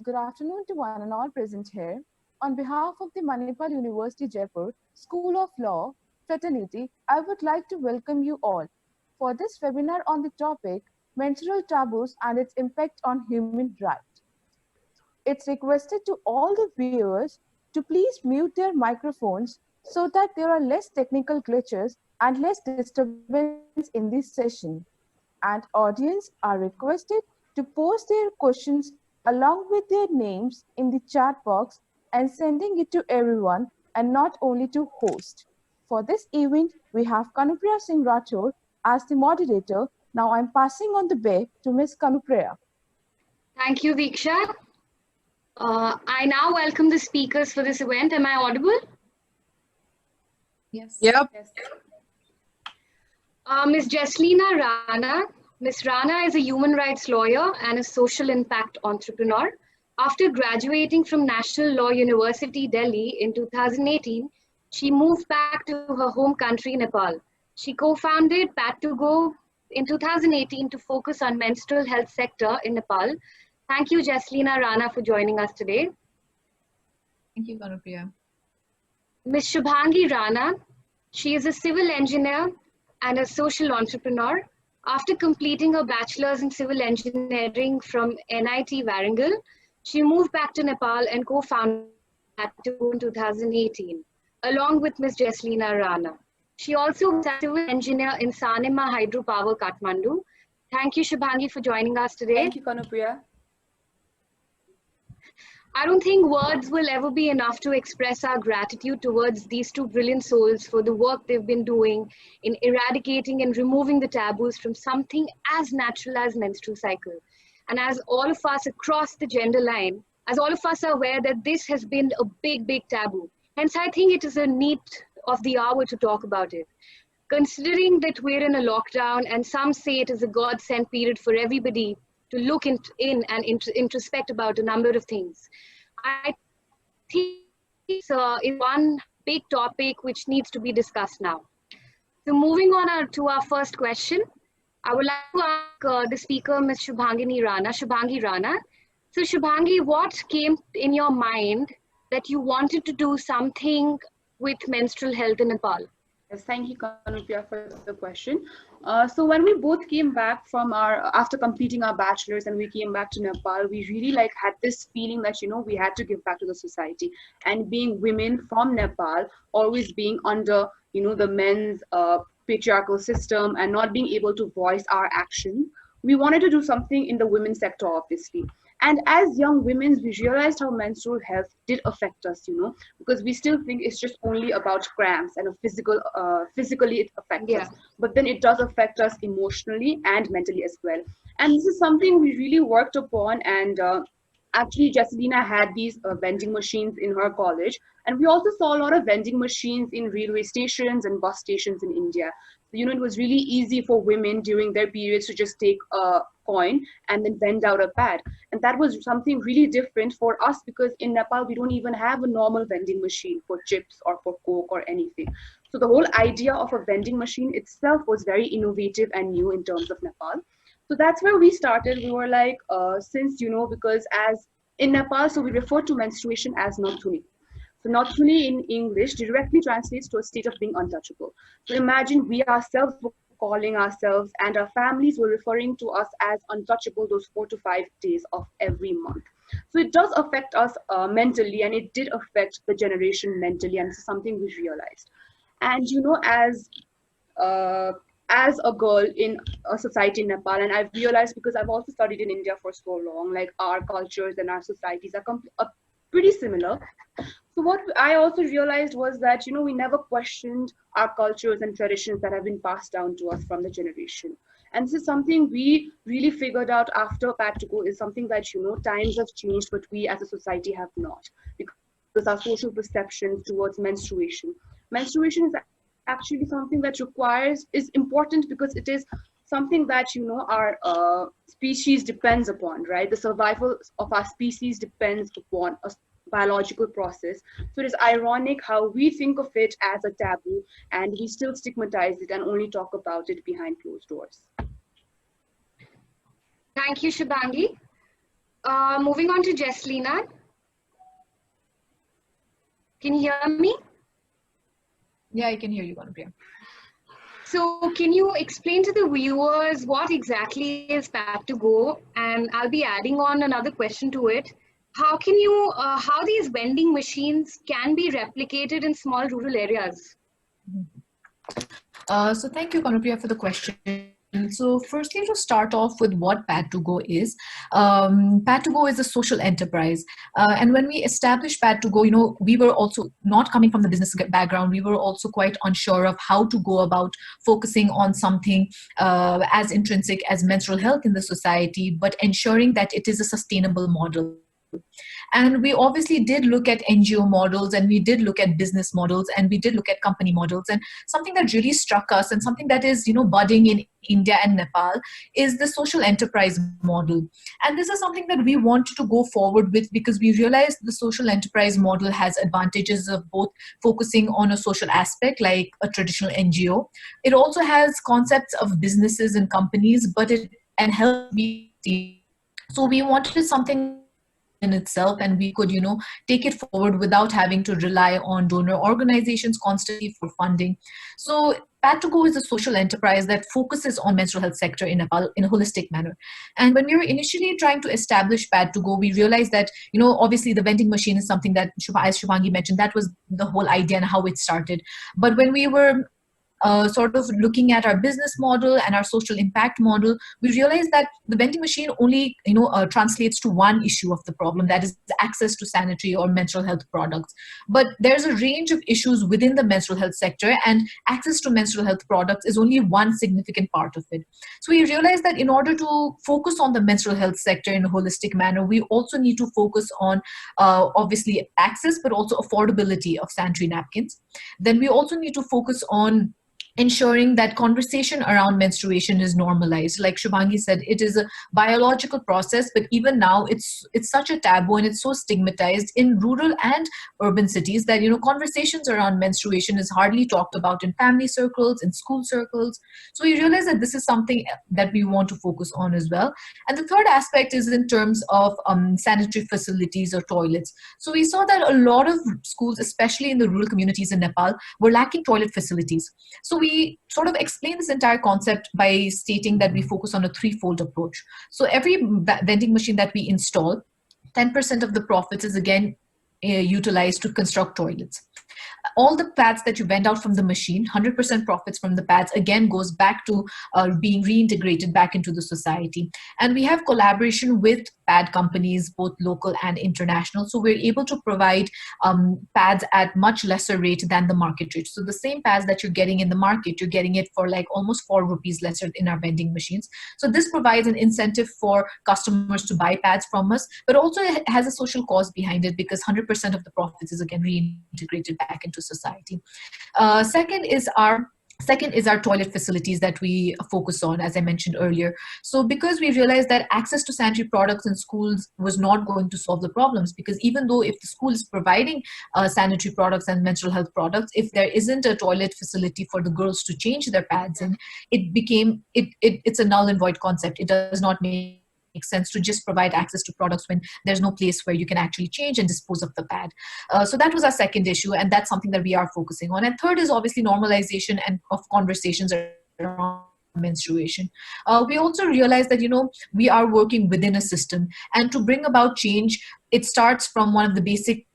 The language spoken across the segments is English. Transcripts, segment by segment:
Good afternoon to one and all present here. On behalf of the Manipal University Jaipur School of Law Fraternity, I would like to welcome you all for this webinar on the topic Menstrual Taboos and its Impact on Human Rights. It's requested to all the viewers to please mute their microphones so that there are less technical glitches and less disturbance in this session. And audience are requested to post their questions along with their names in the chat box and sending it to everyone and not only to host. For this event, we have Kanupriya Singh Rathore as the moderator. Now I'm passing on the bay to Ms. Kanupriya. Thank you, Viksha. I now welcome the speakers for this event. Am I audible? Yes. Yep. Yes. Ms. Jaslina Rana. Ms. Rana is a human rights lawyer and a social impact entrepreneur. After graduating from National Law University, Delhi in 2018, she moved back to her home country, Nepal. She co-founded Pad2Go in 2018 to focus on menstrual health sector in Nepal. Thank you, Jaslina Rana, for joining us today. Thank you, Kanupriya. Ms. Shubhangi Rana. She is a civil engineer and a social entrepreneur. After completing her bachelor's in civil engineering from NIT Warangal, she moved back to Nepal and co-founded Pad2Go in 2018, along with Ms. Jaslina Rana. She also was a civil engineer in Sanema Hydropower, Kathmandu. Thank you, Shubhangi, for joining us today. Thank you, Kanupriya. I don't think words will ever be enough to express our gratitude towards these two brilliant souls for the work they've been doing in eradicating and removing the taboos from something as natural as menstrual cycle. And as all of us across the gender line, as all of us are aware that this has been a big, big taboo. Hence, I think it is a need of the hour to talk about it. Considering that we're in a lockdown and some say it is a God-sent period for everybody to look in and introspect about a number of things. I think it's one big topic which needs to be discussed now. So moving on to our first question, I would like to ask the speaker, Ms. Shubhangi Rana. So Shubhangi, what came in your mind that you wanted to do something with menstrual health in Nepal? Yes, thank you, Kanupriya, for the question. So when we both came back from after completing our bachelor's and we came back to Nepal, we really had this feeling that, we had to give back to the society. And being women from Nepal, always being under, the men's patriarchal system and not being able to voice our action, we wanted to do something in the women's sector, obviously. And as young women, we realized how menstrual health did affect us, because we still think it's just only about cramps and physically it affects us. But then it does affect us emotionally and mentally as well. And this is something we really worked upon. And actually, Jaslina had these vending machines in her college. And we also saw a lot of vending machines in railway stations and bus stations in India. So, it was really easy for women during their periods to just take a coin and then vend out a pad. And that was something really different for us because in Nepal, we don't even have a normal vending machine for chips or for Coke or anything. So the whole idea of a vending machine itself was very innovative and new in terms of Nepal. So that's where we started. We were like, because as in Nepal, so we refer to menstruation as Nathuni. So Nathuni in English directly translates to a state of being untouchable. So imagine we ourselves were calling ourselves and our families were referring to us as untouchable those 4 to 5 days of every month. So it does affect us mentally, and it did affect the generation mentally, and this is something we realized. And as a girl in a society in Nepal, and I've realized because I've also studied in India for so long, our cultures and our societies are pretty similar. So what I also realized was that, we never questioned our cultures and traditions that have been passed down to us from the generation. And this is something we really figured out after Pad2Go is something that, times have changed, but we as a society have not. Because our social perceptions towards menstruation. Menstruation is actually something that is important because it is something that, our species depends upon, right? The survival of our species depends upon a biological process. So it is ironic how we think of it as a taboo and we still stigmatize it and only talk about it behind closed doors. Thank you, Shubhangi. Moving on to Jesslina. Can you hear me? Yeah, I can hear you, Ganupriya. So can you explain to the viewers what exactly is Pad2Go? And I'll be adding on another question to it. How can you, how these vending machines can be replicated in small rural areas? So thank you, Ganupriya, for the question. So firstly, to start off with what Pad2Go is, Pad2Go is a social enterprise. And when we established Pad2Go, we were also not coming from the business background. We were also quite unsure of how to go about focusing on something as intrinsic as menstrual health in the society, but ensuring that it is a sustainable model. And we obviously did look at NGO models, and we did look at business models, and we did look at company models. And something that really struck us, and something that is budding in India and Nepal, is the social enterprise model. And this is something that we wanted to go forward with, because we realized the social enterprise model has advantages of both focusing on a social aspect like a traditional NGO. It also has concepts of businesses and companies, but it and health. So we wanted something in itself, and we could take it forward without having to rely on donor organizations constantly for funding. So Pad2Go is a social enterprise that focuses on menstrual health sector in Nepal in a holistic manner. And when we were initially trying to establish Pad2Go, we realized that obviously the vending machine is something that, as Shubhangi mentioned, that was the whole idea and how it started. But when we were sort of looking at our business model and our social impact model, we realized that the vending machine only translates to one issue of the problem, that is access to sanitary or menstrual health products. But there's a range of issues within the menstrual health sector, and access to menstrual health products is only one significant part of it. So we realized that in order to focus on the menstrual health sector in a holistic manner, we also need to focus on obviously access, but also affordability of sanitary napkins. Then we also need to focus on ensuring that conversation around menstruation is normalized. Like Shubhangi said, it is a biological process, but even now it's such a taboo, and it's so stigmatized in rural and urban cities that conversations around menstruation is hardly talked about in family circles, in school circles. So we realize that this is something that we want to focus on as well. And the third aspect is in terms of sanitary facilities or toilets. So we saw that a lot of schools, especially in the rural communities in Nepal, were lacking toilet facilities. So we sort of explain this entire concept by stating that we focus on a threefold approach. So every vending machine that we install, 10% of the profits is again utilized to construct toilets. All the pads that you vend out from the machine, 100% profits from the pads again goes back to being reintegrated back into the society. And we have collaboration with pad companies, both local and international. So we're able to provide pads at much lesser rate than the market rate. So the same pads that you're getting in the market, you're getting it for like almost 4 rupees lesser in our vending machines. So this provides an incentive for customers to buy pads from us, but also it has a social cause behind it, because 100% of the profits is again reintegrated back into society. Second is our toilet facilities that we focus on, as I mentioned earlier. So because we realized that access to sanitary products in schools was not going to solve the problems, because even though if the school is providing sanitary products and menstrual health products, if there isn't a toilet facility for the girls to change their pads in, it's a null and void concept. It does not make sense to just provide access to products when there's no place where you can actually change and dispose of the pad. So that was our second issue, and that's something that we are focusing on. And third is obviously normalization and of conversations around menstruation. We also realize that we are working within a system, and to bring about change, it starts from one of the basic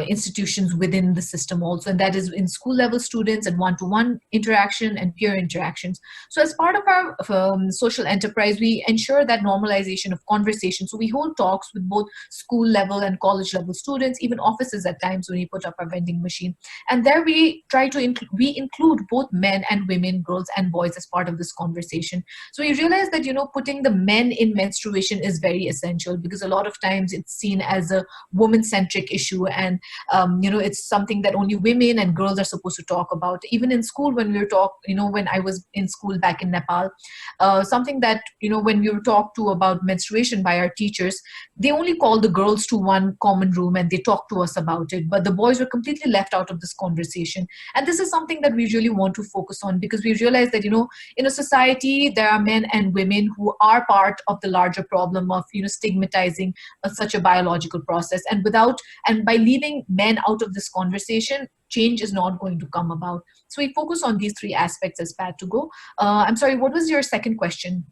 institutions within the system also, and that is in school level students and one-to-one interaction and peer interactions. So as part of our social enterprise, we ensure that normalization of conversation. So we hold talks with both school level and college level students, even offices at times when we put up our vending machine. And there we try to include both men and women, girls and boys as part of this conversation. So we realize that putting the men in menstruation is very essential, because a lot of times it's seen as a woman-centric issue, and it's something that only women and girls are supposed to talk about. Even in school, when we were when I was in school back in Nepal, something that when we were talked to about menstruation by our teachers, they only called the girls to one common room and they talked to us about it, but the boys were completely left out of this conversation. And this is something that we really want to focus on, because we realize that in a society there are men and women who are part of the larger problem of stigmatizing such a biological process, and by leaving men out of this conversation, change is not going to come about. So we focus on these three aspects as Pad2Go. I'm sorry, what was your second question?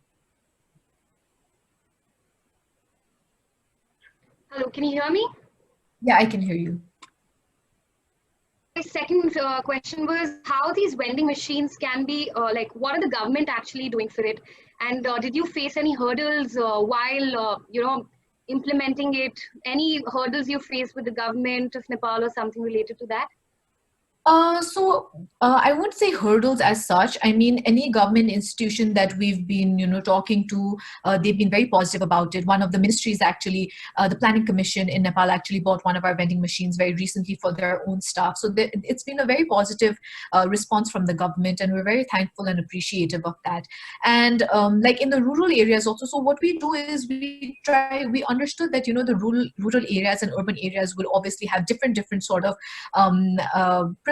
Hello, can you hear me? Yeah, I can hear you. My second question was how these vending machines can be, what are the government actually doing for it? And did you face any hurdles while, implementing it? Any hurdles you faced with the government of Nepal or something related to that? I wouldn't say hurdles as such. I mean, any government institution that we've been, talking to, they've been very positive about it. One of the ministries actually, the Planning Commission in Nepal actually bought one of our vending machines very recently for their own staff. So it's been a very positive response from the government, and we're very thankful and appreciative of that. And like in the rural areas also, so what we do is we understood that, the rural areas and urban areas will obviously have different sort of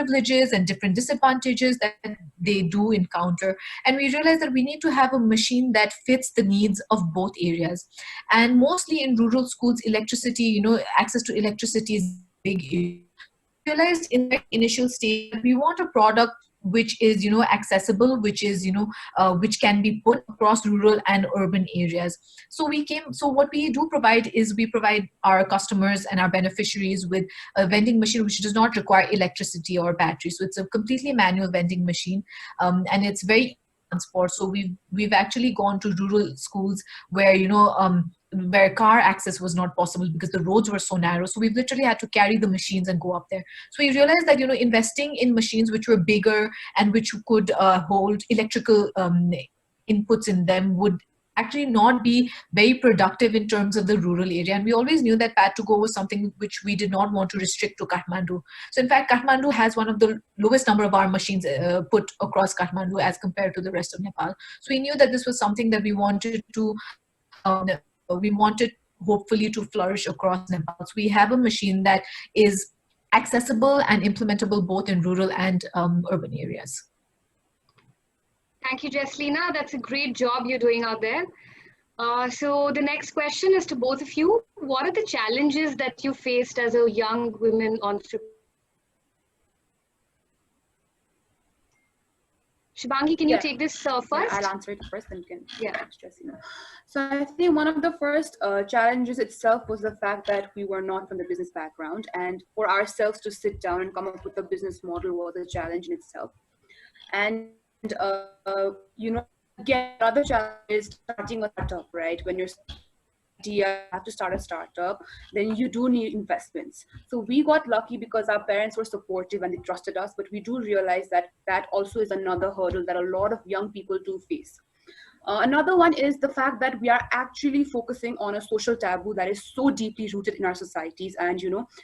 privileges and different disadvantages that they do encounter, and we realize that we need to have a machine that fits the needs of both areas. And mostly in rural schools, electricity, access to electricity is big issue. We realized in the initial stage we want a product which is accessible, which is which can be put across rural and urban areas. So what we do provide is we provide our customers and our beneficiaries with a vending machine which does not require electricity or battery. So it's a completely manual vending machine, and it's very transport. So we've actually gone to rural schools where where car access was not possible because the roads were so narrow. So we've literally had to carry the machines and go up there. So we realized that investing in machines which were bigger and which could hold electrical inputs in them would actually not be very productive in terms of the rural area. And we always knew that Pad2Go was something which we did not want to restrict to Kathmandu. So in fact, Kathmandu has one of the lowest number of our machines put across Kathmandu as compared to the rest of Nepal. So we knew that this was something that we wanted to hopefully to flourish across Nepal. So we have a machine that is accessible and implementable both in rural and urban areas. Thank you, Jesslina. That's a great job you're doing out there. So the next question is to both of you. What are the challenges that you faced as a young woman entrepreneur? Shubhangi, can you take this first? Yeah, I'll answer it first, then you can Jesslina. So I think one of the first challenges itself was the fact that we were not from the business background, and for ourselves to sit down and come up with a business model was a challenge in itself. And again, another challenge is starting a startup, right? When you're have to start a startup, then you do need investments. So we got lucky because our parents were supportive and they trusted us, but we do realize that that also is another hurdle that a lot of young people do face. Another one is the fact that we are actually focusing on a social taboo that is so deeply rooted in our societies, and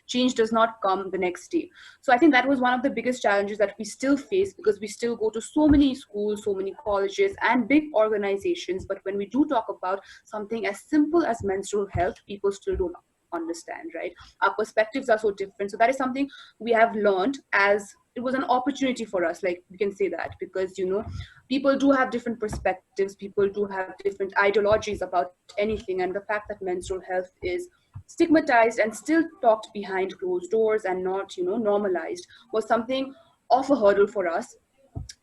change does not come the next day. So I think that was one of the biggest challenges that we still face, because we still go to so many schools, so many colleges and big organizations, but when we do talk about something as simple as menstrual health, people still don't understand, right? Our perspectives are so different. So that is something we have learned, as it was an opportunity for us, like we can say that, because people do have different perspectives, people do have different ideologies about anything, and the fact that menstrual health is stigmatized and still talked behind closed doors and not normalized was something of a hurdle for us.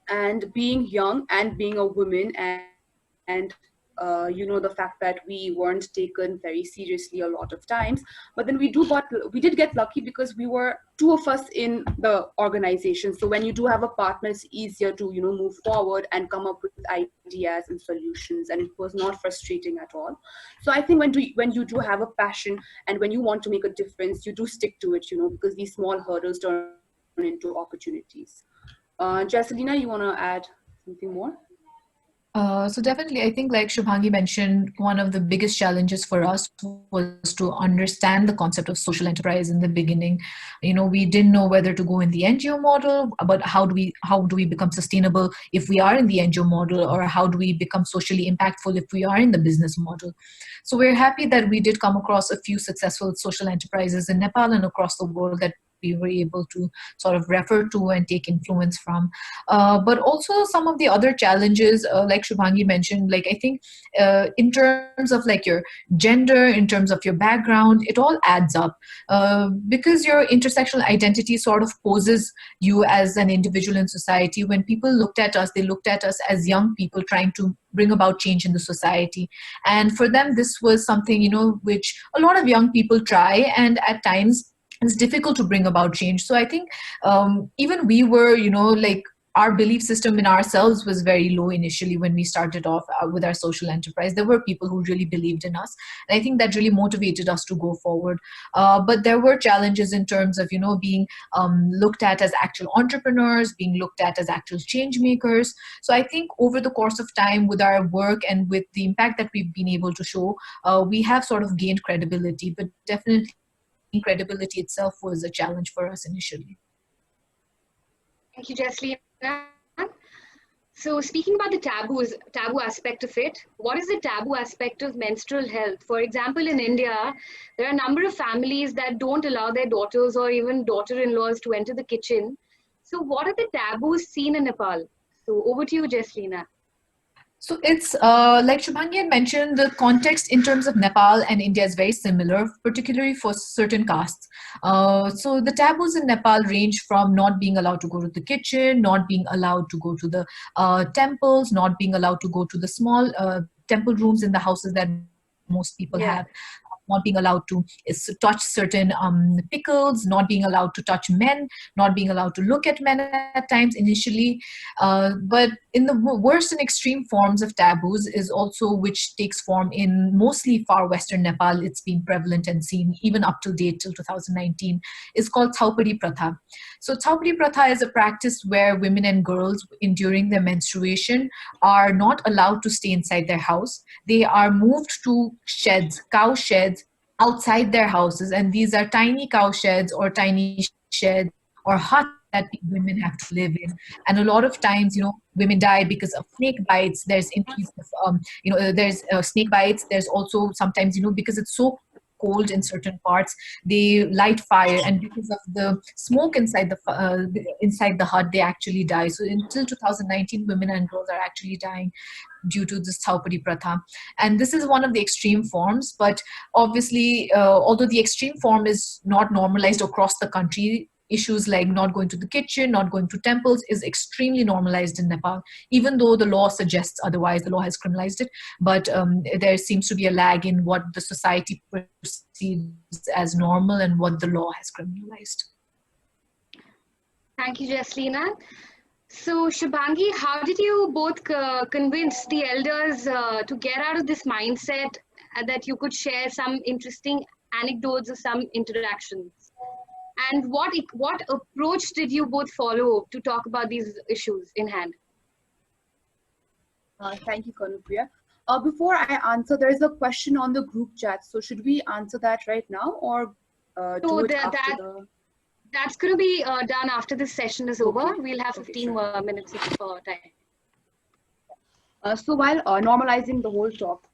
And being young and being a woman and the fact that we weren't taken very seriously a lot of times, but then we did get lucky because we were two of us in the organization. So when you do have a partner, it's easier to move forward and come up with ideas and solutions, and it was not frustrating at all. So I think when you do have a passion and when you want to make a difference, you do stick to it, because these small hurdles turn into opportunities. Jesselina, you want to add something more? So definitely, I think like Shubhangi mentioned, one of the biggest challenges for us was to understand the concept of social enterprise in the beginning. We didn't know whether to go in the NGO model, but how do we become sustainable if we are in the NGO model, or how do we become socially impactful if we are in the business model? So we're happy that we did come across a few successful social enterprises in Nepal and across the world that we were able to sort of refer to and take influence from. But also some of the other challenges, like Shubhangi mentioned, like I think in terms of like your gender, in terms of your background, it all adds up. Because your intersectional identity sort of poses you as an individual in society. When people looked at us, they looked at us as young people trying to bring about change in the society. And for them, this was something, which a lot of young people try, and at times it's difficult to bring about change. So I think even we were, like our belief system in ourselves was very low initially when we started off with our social enterprise. There were people who really believed in us, and I think that really motivated us to go forward. But there were challenges in terms of being looked at as actual entrepreneurs, being looked at as actual change makers. So I think over the course of time, with our work and with the impact that we've been able to show, we have sort of gained credibility. But definitely credibility itself was a challenge for us initially. Thank you, Jaslina. So speaking about the taboo aspect of it, what is the taboo aspect of menstrual health? For example, in India, there are a number of families that don't allow their daughters or even daughter-in-laws to enter the kitchen. So what are the taboos seen in Nepal? So over to you, Jaslina. So it's like Shubhangi had mentioned, the context in terms of Nepal and India is very similar, particularly for certain castes. So the taboos in Nepal range from not being allowed to go to the kitchen, not being allowed to go to the temples, not being allowed to go to the small temple rooms in the houses that most people have, not being allowed to touch certain pickles, not being allowed to touch men, not being allowed to look at men at times initially. But in the worst and extreme forms of taboos is also which takes form in mostly far western Nepal. It's been prevalent and seen even up to date till 2019, is called Thaupadi Pratha. So Thaupadi Pratha is a practice where women and girls during their menstruation are not allowed to stay inside their house. They are moved to sheds, cow sheds, outside their houses, and these are tiny cow sheds or tiny sheds or huts that women have to live in. And a lot of times, women die because of snake bites. There's increase of there's snake bites. There's also sometimes, because it's so cold in certain parts, they light fire, and because of the smoke inside the hut, they actually die. So until 2019, women and girls are actually dying due to this Thaupadi Pratha. And this is one of the extreme forms, but obviously, although the extreme form is not normalized across the country, issues like not going to the kitchen, not going to temples is extremely normalized in Nepal, even though the law suggests otherwise. The law has criminalized it, but there seems to be a lag in what the society perceives as normal and what the law has criminalized. Thank you, Jaslina. So, Shubhangi, how did you both convince the elders to get out of this mindset that you could share some interesting anecdotes or some interactions? And what approach did you both follow to talk about these issues in hand? Thank you, Kanupriya. Before I answer, there is a question on the group chat. So should we answer that right now, or do it after the... That's going to be done after this session is over. We'll have 15 minutes of time. So while normalizing the whole talk,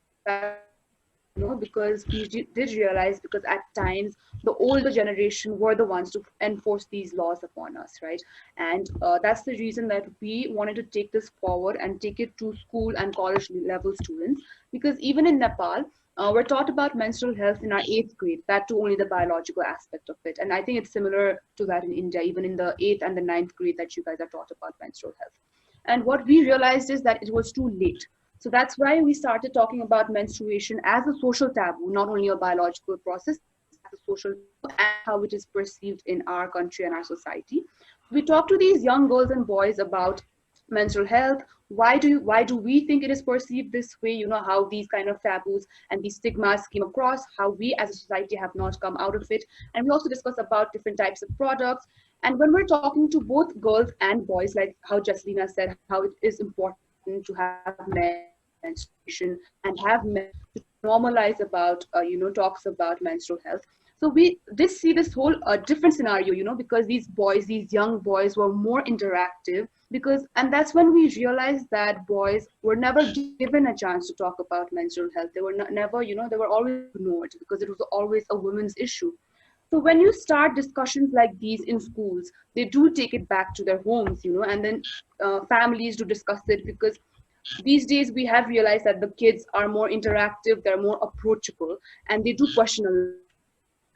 because we did realize, because at times the older generation were the ones to enforce these laws upon us, right? And that's the reason that we wanted to take this forward and take it to school and college level students, because even in Nepal, we're taught about menstrual health in our 8th grade, that too only the biological aspect of it. And I think it's similar to that in India, even in the 8th and the 9th grade that you guys are taught about menstrual health. And what we realized is that it was too late. So that's why we started talking about menstruation as a social taboo, not only a biological process, as a social taboo, and how it is perceived in our country and our society. We talked to these young girls and boys about menstrual health. Why do we think it is perceived this way? How these kind of taboos and these stigmas came across, how we as a society have not come out of it. And we also discuss about different types of products. And when we're talking to both girls and boys, like how Jaslina said, how it is important to have menstruation and have men to normalize about talks about menstrual health. So we did see this whole different scenario, because these young boys were more interactive, and that's when we realized that boys were never given a chance to talk about menstrual health. They were never, they were always ignored because it was always a women's issue. So when you start discussions like these in schools, they do take it back to their homes, and then families do discuss it, because these days we have realized that the kids are more interactive, they're more approachable, and they do question a lot.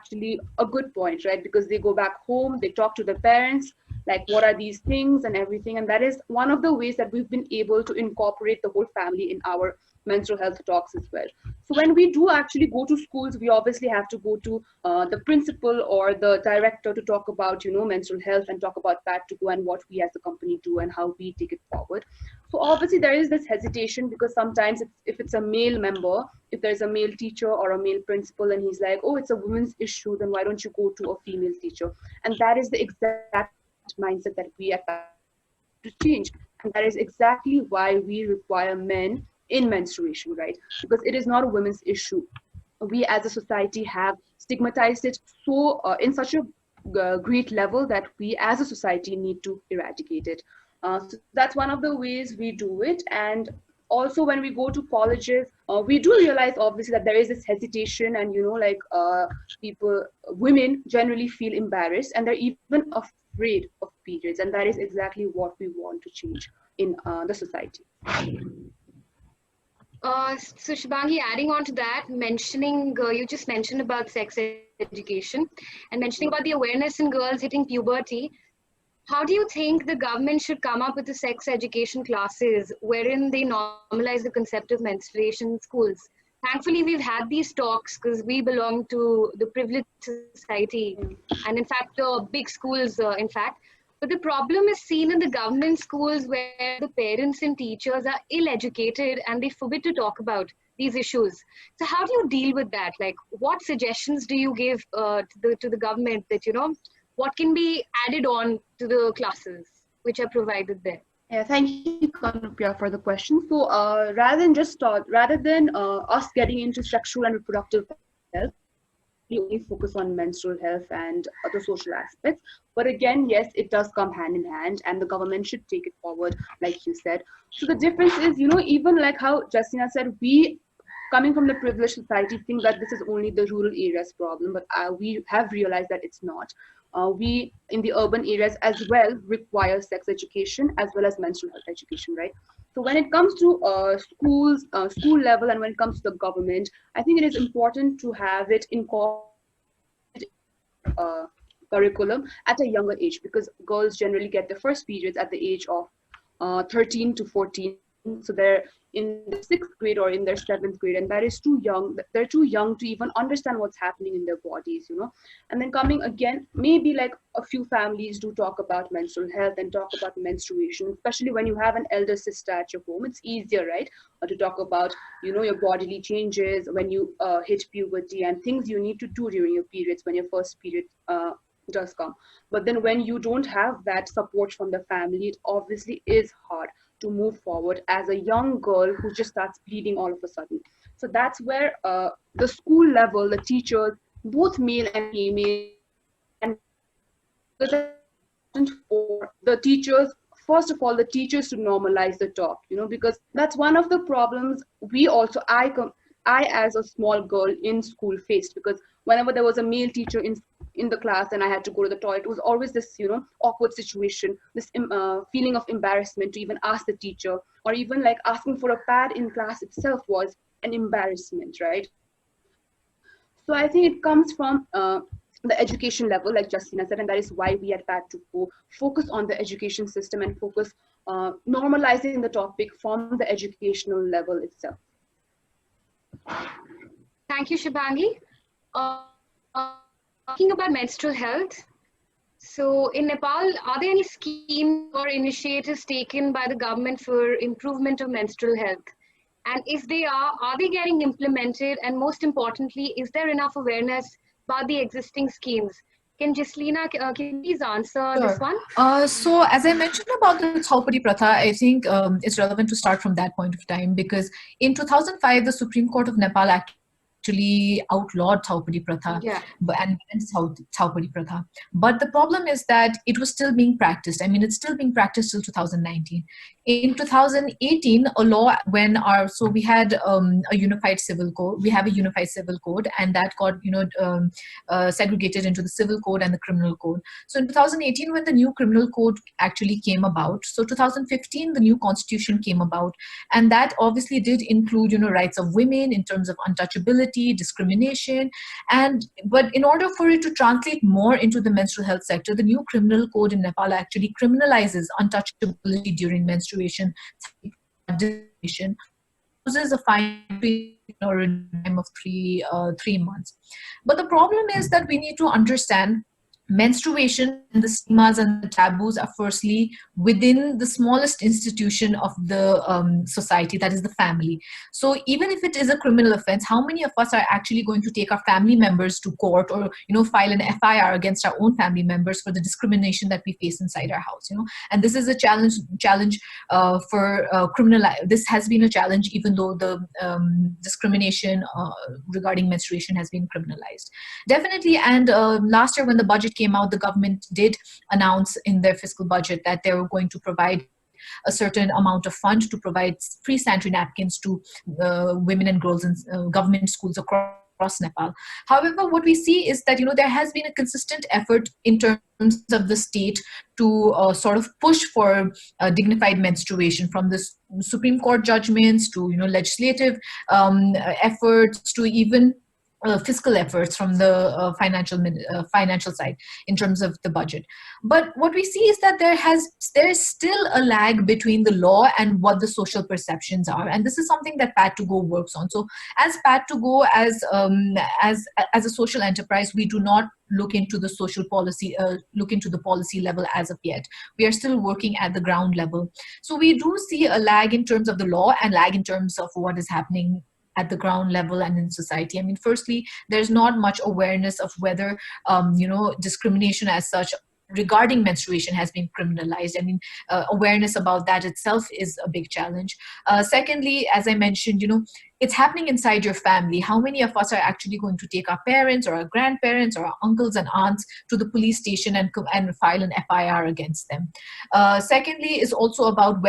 Actually a good point, right? Because they go back home, they talk to their parents, like what are these things and everything. And that is one of the ways that we've been able to incorporate the whole family in our menstrual health talks as well. So when we do actually go to schools, we obviously have to go to the principal or the director to talk about menstrual health and talk about that to go and what we as a company do and how we take it forward. So obviously there is this hesitation, because sometimes if it's a male member, if there's a male teacher or a male principal and he's like, oh, it's a women's issue, then why don't you go to a female teacher? And that is the exact mindset that we have to change. And that is exactly why we require men in menstruation, right? Because it is not a women's issue. We as a society have stigmatized it so in such a great level that we as a society need to eradicate it. So that's one of the ways we do it. And also when we go to colleges, we do realize obviously that there is this hesitation, and women generally feel embarrassed and they're even afraid of periods, and that is exactly what we want to change in the society. So Shubhangi, adding on to that, you just mentioned about sex education and mentioning about the awareness in girls hitting puberty. How do you think the government should come up with the sex education classes wherein they normalize the concept of menstruation in schools? Thankfully, we've had these talks because we belong to the privileged society, and in fact, big schools, in fact. But the problem is seen in the government schools where the parents and teachers are ill-educated and they forbid to talk about these issues. So how do you deal with that? Like, what suggestions do you give to the government that, what can be added on to the classes which are provided there? Yeah, thank you, Kanupya, for the question. So rather than us getting into sexual and reproductive health, we only focus on menstrual health and other social aspects. But again, yes, it does come hand in hand, and the government should take it forward, like you said. So the difference is, even like how Justina said, we coming from the privileged society think that this is only the rural areas problem, but we have realized that it's not. We in the urban areas as well require sex education as well as menstrual health education, right? So when it comes to schools, school level, and when it comes to the government, I think it is important to have it incorporated curriculum at a younger age, because girls generally get their first periods at the age of 13 to 14. So they're in the 6th grade or in their 7th grade, and that is too young. They're too young to even understand what's happening in their bodies, And then coming again, maybe like a few families do talk about menstrual health and talk about menstruation, especially when you have an elder sister at your home. It's easier, right, to talk about, your bodily changes when you hit puberty and things you need to do during your periods when your first period does come. But then when you don't have that support from the family, it obviously is hard to move forward as a young girl who just starts bleeding all of a sudden. So that's where the school level, the teachers, both male and female, and for the teachers, first of all, the teachers to normalize the talk, because that's one of the problems I as a small girl in school faced, because whenever there was a male teacher in the class and I had to go to the toilet, it was always this, awkward situation, this feeling of embarrassment to even ask the teacher, or even like asking for a pad in class itself was an embarrassment, right? So I think it comes from the education level, like Justina said, and that is why we at Pad2Go focus on the education system and focus normalizing the topic from the educational level itself. Thank you, Shubhangi. Talking about menstrual health, so in Nepal, are there any schemes or initiatives taken by the government for improvement of menstrual health? And if they are they getting implemented? And most importantly, is there enough awareness about the existing schemes? Can Jaslina, can you please answer this Sure. one? So as I mentioned about the Chaupadi Pratha, I think it's relevant to start from that point of time because in 2005, the Supreme Court of Nepal actually outlawed Chaupadi Pratha Yeah. and Chaupadi Pratha. But the problem is that it was still being practiced. I mean, it's still being practiced till 2019. In 2018, a law so we had a unified civil code. We have a unified civil code, and that got segregated into the civil code and the criminal code. So in 2018, when the new criminal code actually came about, so 2015, the new constitution came about, and that obviously did include, rights of women in terms of untouchability, discrimination, but in order for it to translate more into the menstrual health sector, the new criminal code in Nepal actually criminalizes untouchability during menstruation, imposes a fine or a time of 3 months. But the problem is that we need to understand menstruation and the stigmas and the taboos are firstly within the smallest institution of the society, that is the family. So even if it is a criminal offense, how many of us are actually going to take our family members to court or file an FIR against our own family members for the discrimination that we face inside our house? And this is a challenge for criminal. This has been a challenge even though the discrimination regarding menstruation has been criminalized. Definitely. And last year when the budget came out, the government did announce in their fiscal budget that they were going to provide a certain amount of fund to provide free sanitary napkins to women and girls in government schools across Nepal. However, what we see is that there has been a consistent effort in terms of the state to sort of push for dignified menstruation, from the Supreme Court judgments to legislative efforts to even fiscal efforts from the financial side in terms of the budget. But what we see is that there is still a lag between the law and what the social perceptions are, and this is something that Pad2Go works on. So as Pad2Go, as a social enterprise, we do not look into the social policy, look into the policy level as of yet. We are still working at the ground level. So we do see a lag in terms of the law and lag in terms of what is happening at the ground level and in society. I mean, firstly, there's not much awareness of whether, discrimination as such regarding menstruation has been criminalized. I mean, awareness about that itself is a big challenge. Secondly, as I mentioned, it's happening inside your family. How many of us are actually going to take our parents or our grandparents or our uncles and aunts to the police station and file an FIR against them? Secondly, is also about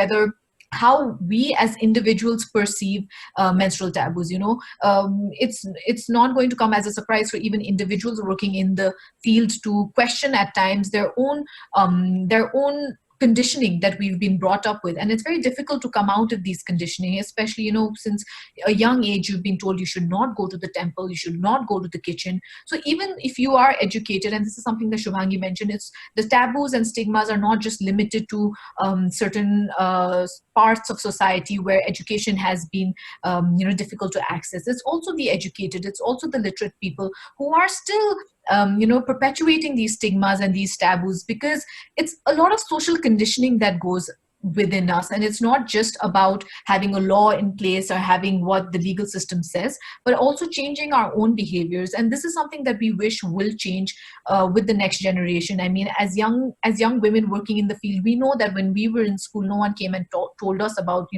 how we as individuals perceive menstrual taboos. It's not going to come as a surprise for even individuals working in the field to question at times their own conditioning that we've been brought up with, and it's very difficult to come out of these conditioning, especially since a young age you've been told you should not go to the temple, you should not go to the kitchen. So even if you are educated, and this is something that Shubhangi mentioned, it's the taboos and stigmas are not just limited to certain parts of society where education has been difficult to access. It's also the educated, it's also the literate people who are still perpetuating these stigmas and these taboos, because it's a lot of social conditioning that goes within us, and it's not just about having a law in place or having what the legal system says, but also changing our own behaviors. And this is something that we wish will change with the next generation. I mean, as young women working in the field, we know that when we were in school, no one came and told us about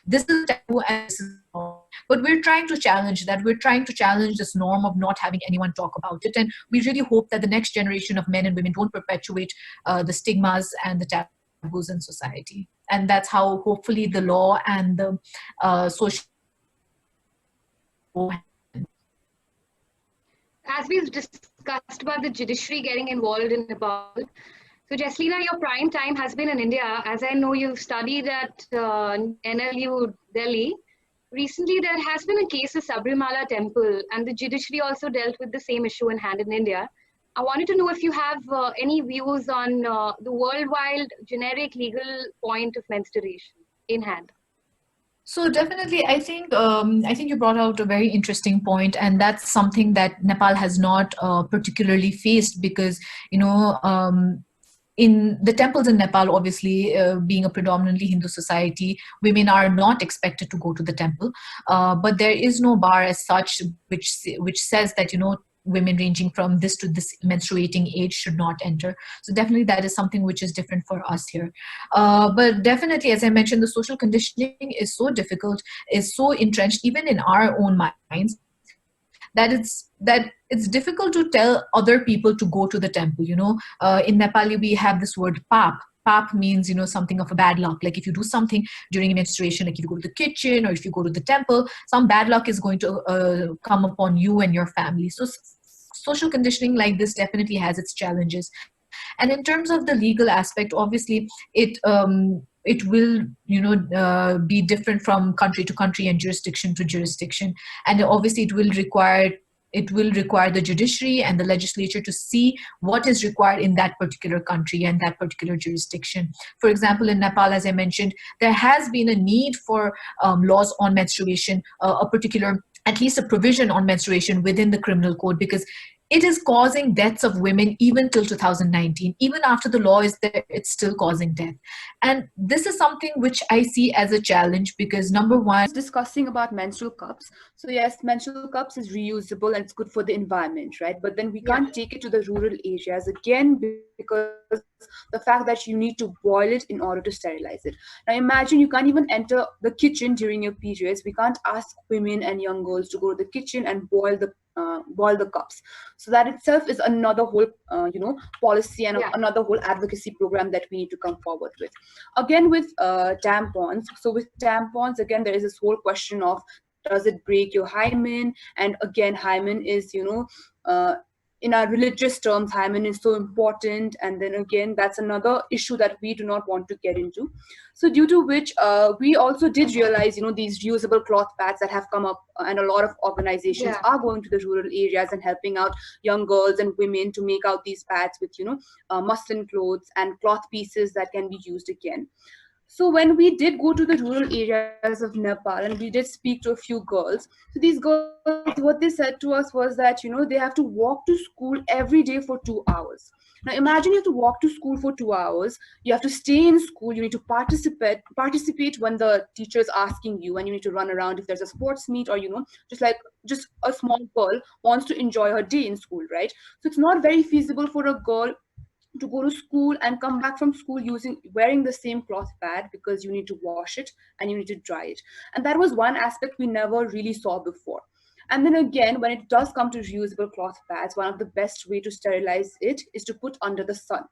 this is taboo and this is wrong. But we're trying to challenge that. We're trying to challenge this norm of not having anyone talk about it. And we really hope that the next generation of men and women don't perpetuate the stigmas and the taboos in society. And that's how hopefully the law and the social... As we've discussed about the judiciary getting involved in Nepal, so Jaslina, your prime time has been in India. As I know, you've studied at NLU Delhi. Recently, there has been a case of Sabrimala temple, and the judiciary also dealt with the same issue in hand in India. I wanted to know if you have any views on the worldwide generic legal point of menstruation in hand. So definitely, I think you brought out a very interesting point, and that's something that Nepal has not particularly faced, because in the temples in Nepal, obviously being a predominantly Hindu society, women are not expected to go to the temple, but there is no bar as such which says that women ranging from this to this menstruating age should not enter. So definitely that is something which is different for us here. But definitely, as I mentioned, the social conditioning is so difficult, is so entrenched even in our own minds, that it's difficult to tell other people to go to the temple. In Nepali we have this word pap. Pap means, something of a bad luck. Like if you do something during menstruation, like if you go to the kitchen or if you go to the temple, some bad luck is going to come upon you and your family. So social conditioning like this definitely has its challenges. And in terms of the legal aspect, obviously it will be different from country to country and jurisdiction to jurisdiction, and obviously it will require the judiciary and the legislature to see what is required in that particular country and that particular jurisdiction. For example, in Nepal, as I mentioned, there has been a need for laws on menstruation, a particular, at least a provision on menstruation within the criminal code, because it is causing deaths of women even till 2019. Even after the law is there, it's still causing death. And this is something which I see as a challenge because, number one, discussing about menstrual cups. So yes, menstrual cups is reusable and it's good for the environment, right? But then we can't take it to the rural areas again because the fact that you need to boil it in order to sterilize it. Now imagine you can't even enter the kitchen during your periods. We can't ask women and young girls to go to the kitchen and boil the cups. So that itself is another whole policy and another whole advocacy program that we need to come forward with. Again with tampons. So with tampons, again there is this whole question of, does it break your hymen? And again, hymen is in our religious terms, hymen is so important. And then again, that's another issue that we do not want to get into. So due to which we also did realize, these reusable cloth pads that have come up, and a lot of organizations are going to the rural areas and helping out young girls and women to make out these pads with, muslin clothes and cloth pieces that can be used again. So when we did go to the rural areas of Nepal and we did speak to a few girls, so these girls, what they said to us was that, they have to walk to school every day for 2 hours. Now imagine you have to walk to school for 2 hours, you have to stay in school, you need to participate when the teacher is asking you, and you need to run around if there's a sports meet, or, just a small girl wants to enjoy her day in school, right? So it's not very feasible for a girl to go to school and come back from school wearing the same cloth pad, because you need to wash it and you need to dry it. And that was one aspect we never really saw before. And then again, when it does come to reusable cloth pads, one of the best way to sterilize it is to put under the sun.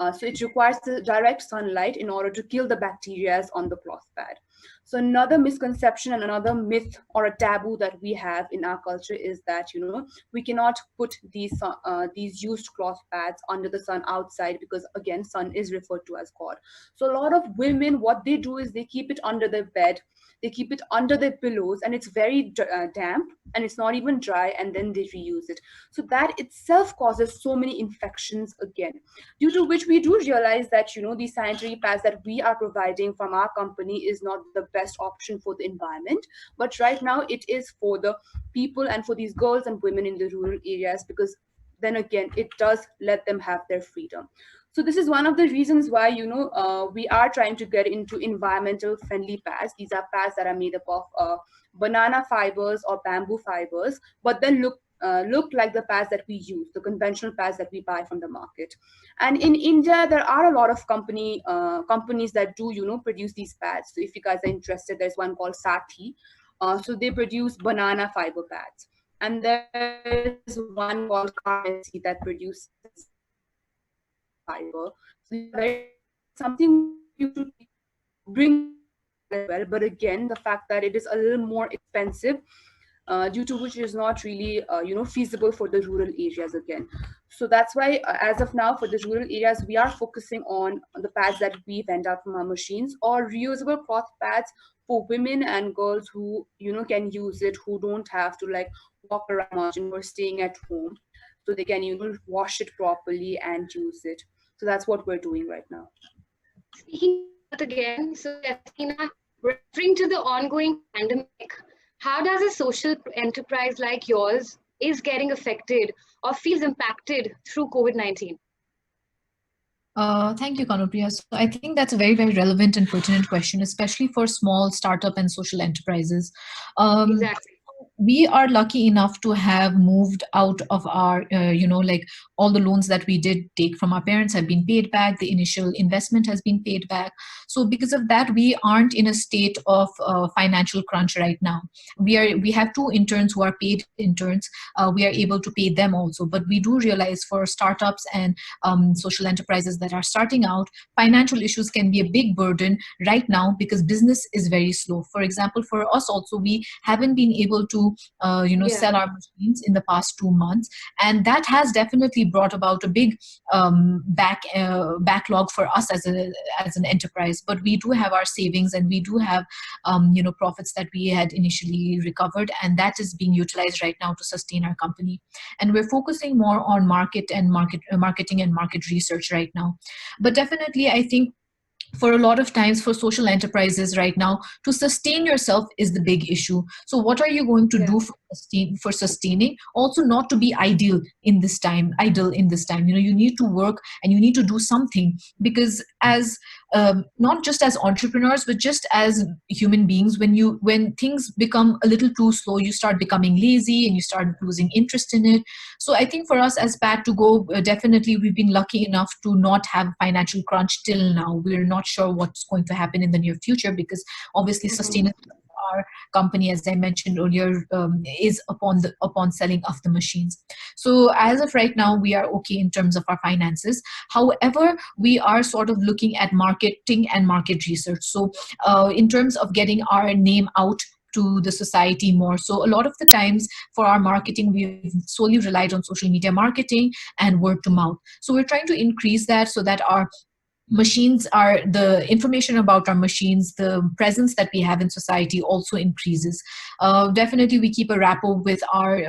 So it requires the direct sunlight in order to kill the bacteria on the cloth pad. So another misconception and another myth or a taboo that we have in our culture is that, we cannot put these used cloth pads under the sun outside, because again, sun is referred to as God. So a lot of women, what they do is they keep it under their bed, they keep it under their pillows, and it's very damp and it's not even dry, and then they reuse it. So that itself causes so many infections again, due to which we do realize that, these sanitary pads that we are providing from our company is not the best option for the environment. But right now it is for the people and for these girls and women in the rural areas, because then again, it does let them have their freedom. So this is one of the reasons why, we are trying to get into environmental friendly pads. These are pads that are made up of banana fibers or bamboo fibers, but then look like the pads that we use, the conventional pads that we buy from the market. And in India, there are a lot of companies that do, produce these pads. So if you guys are interested, there's one called Sathi. So they produce banana fiber pads. And there's one called Carmesi that produces fiber. So there's something you should bring as well. But again, the fact that it is a little more expensive, due to which it is not really feasible for the rural areas again. So that's why as of now, for the rural areas, we are focusing on the pads that we vend out from our machines, or reusable cloth pads for women and girls who can use it, who don't have to like walk around much and who are staying at home, so they can wash it properly and use it. So that's what we're doing right now. Speaking of that again, so Yaseena, referring to the ongoing pandemic, how does a social enterprise like yours is getting affected or feels impacted through COVID-19? Thank you, Kanupriya. So I think that's a very, very relevant and pertinent question, especially for small startup and social enterprises. Exactly. we are lucky enough to have moved out of our, like all the loans that we did take from our parents have been paid back. The initial investment has been paid back. So because of that, we aren't in a state of financial crunch right now. We have two interns who are paid interns. We are able to pay them also. But we do realize for startups and social enterprises that are starting out, financial issues can be a big burden right now because business is very slow. For example, for us also, we haven't been able to Yeah. sell our machines in the past 2 months, and that has definitely brought about a big backlog for us as an enterprise. But we do have our savings, and we do have profits that we had initially recovered, and that is being utilized right now to sustain our company. And we're focusing more on marketing and market research right now. But definitely, I think for a lot of times for social enterprises right now, to sustain yourself is the big issue. So what are you going to Yeah. do for sustaining? Also, not to be idle in this time. You need to work and you need to do something, because as not just as entrepreneurs but just as human beings, when things become a little too slow, you start becoming lazy and you start losing interest in it. So I think for us as Pad to Go, definitely we've been lucky enough to not have financial crunch till now. We're not sure what's going to happen in the near future, because obviously Mhm. sustainability of our company, as I mentioned earlier, is upon selling of the machines. So as of right now, we are okay in terms of our finances. However, we are sort of looking at marketing and market research. So in terms of getting our name out to the society more. So a lot of the times for our marketing, we've solely relied on social media marketing and word to mouth. So we're trying to increase that so that our machines are the information about our machines, the presence that we have in society also increases. Definitely we keep a rapport with our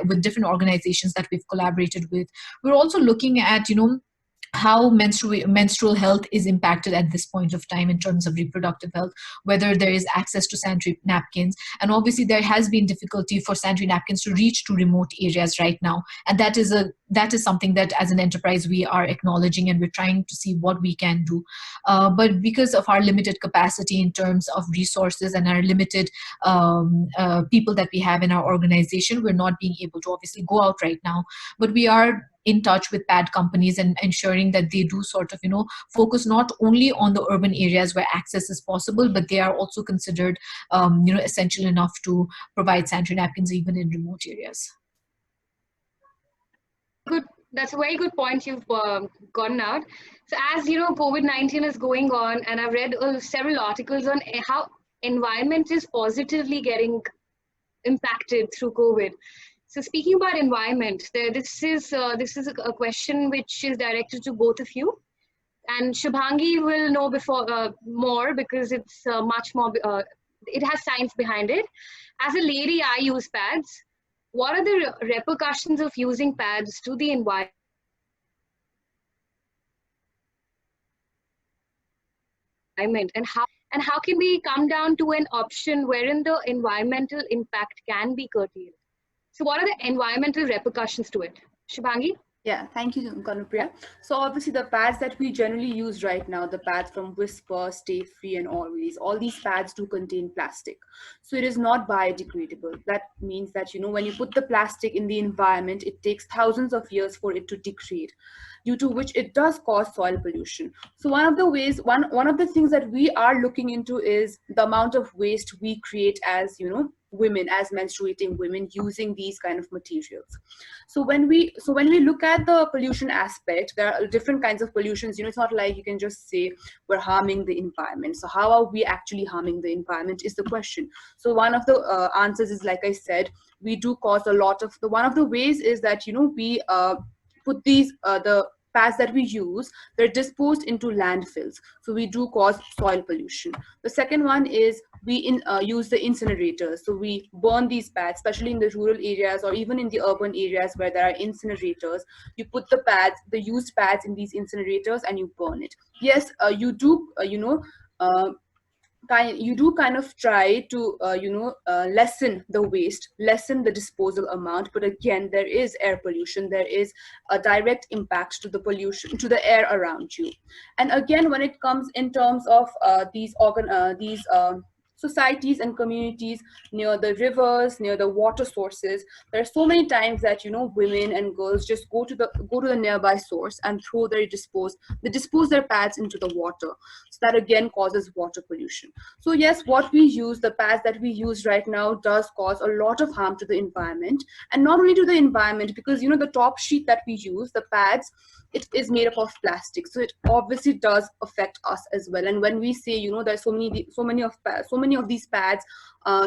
with different organizations that we've collaborated with. We're also looking at how menstrual health is impacted at this point of time in terms of reproductive health, whether there is access to sanitary napkins. And obviously there has been difficulty for sanitary napkins to reach to remote areas right now, and that is something that as an enterprise we are acknowledging, and we're trying to see what we can do. But because of our limited capacity in terms of resources and our limited people that we have in our organization, we're not being able to obviously go out right now. But we are in touch with pad companies and ensuring that they do sort of focus not only on the urban areas where access is possible, but they are also considered essential enough to provide sanitary napkins even in remote areas. Good. That's a very good point you've gotten out. So as you know, COVID-19 is going on, and I've read several articles on how environment is positively getting impacted through COVID. So speaking about environment, this is a question which is directed to both of you, and Shubhangi will know before more because it's much more. It has science behind it. As a lady, I use pads. What are the repercussions of using pads to the environment, and how can we come down to an option wherein the environmental impact can be curtailed? So what are the environmental repercussions to it? Shubhangi? Yeah, thank you, Kanupriya. So obviously the pads that we generally use right now, the pads from Whisper, Stay Free and all these pads do contain plastic. So it is not biodegradable. That means that, when you put the plastic in the environment, it takes thousands of years for it to degrade, due to which it does cause soil pollution. So one of the things that we are looking into is the amount of waste we create as, women, as menstruating women, using these kind of materials. So when we look at the pollution aspect, there are different kinds of pollutions. It's not like you can just say we're harming the environment. So how are we actually harming the environment is the question. So one of the answers is, like I said, we do cause a lot of the one of the ways is that we put these the pads that we use, they're disposed into landfills, so we do cause soil pollution. The second one is use the incinerators, so we burn these pads, especially in the rural areas or even in the urban areas where there are incinerators. You put the used pads in these incinerators and you burn it. Yes, you do you do kind of try to lessen the waste, lessen the disposal amount, but again there is air pollution, there is a direct impact to the pollution, to the air around you. And again, when it comes in terms of these societies and communities near the rivers, near the water sources, there are so many times that women and girls just go to the nearby source and they dispose their pads into the water. So that again causes water pollution. So yes, what we use, the pads that we use right now, does cause a lot of harm to the environment. And not only to the environment, because the top sheet that we use, the pads, it is made up of plastic, so it obviously does affect us as well. And when we say there's so many of these pads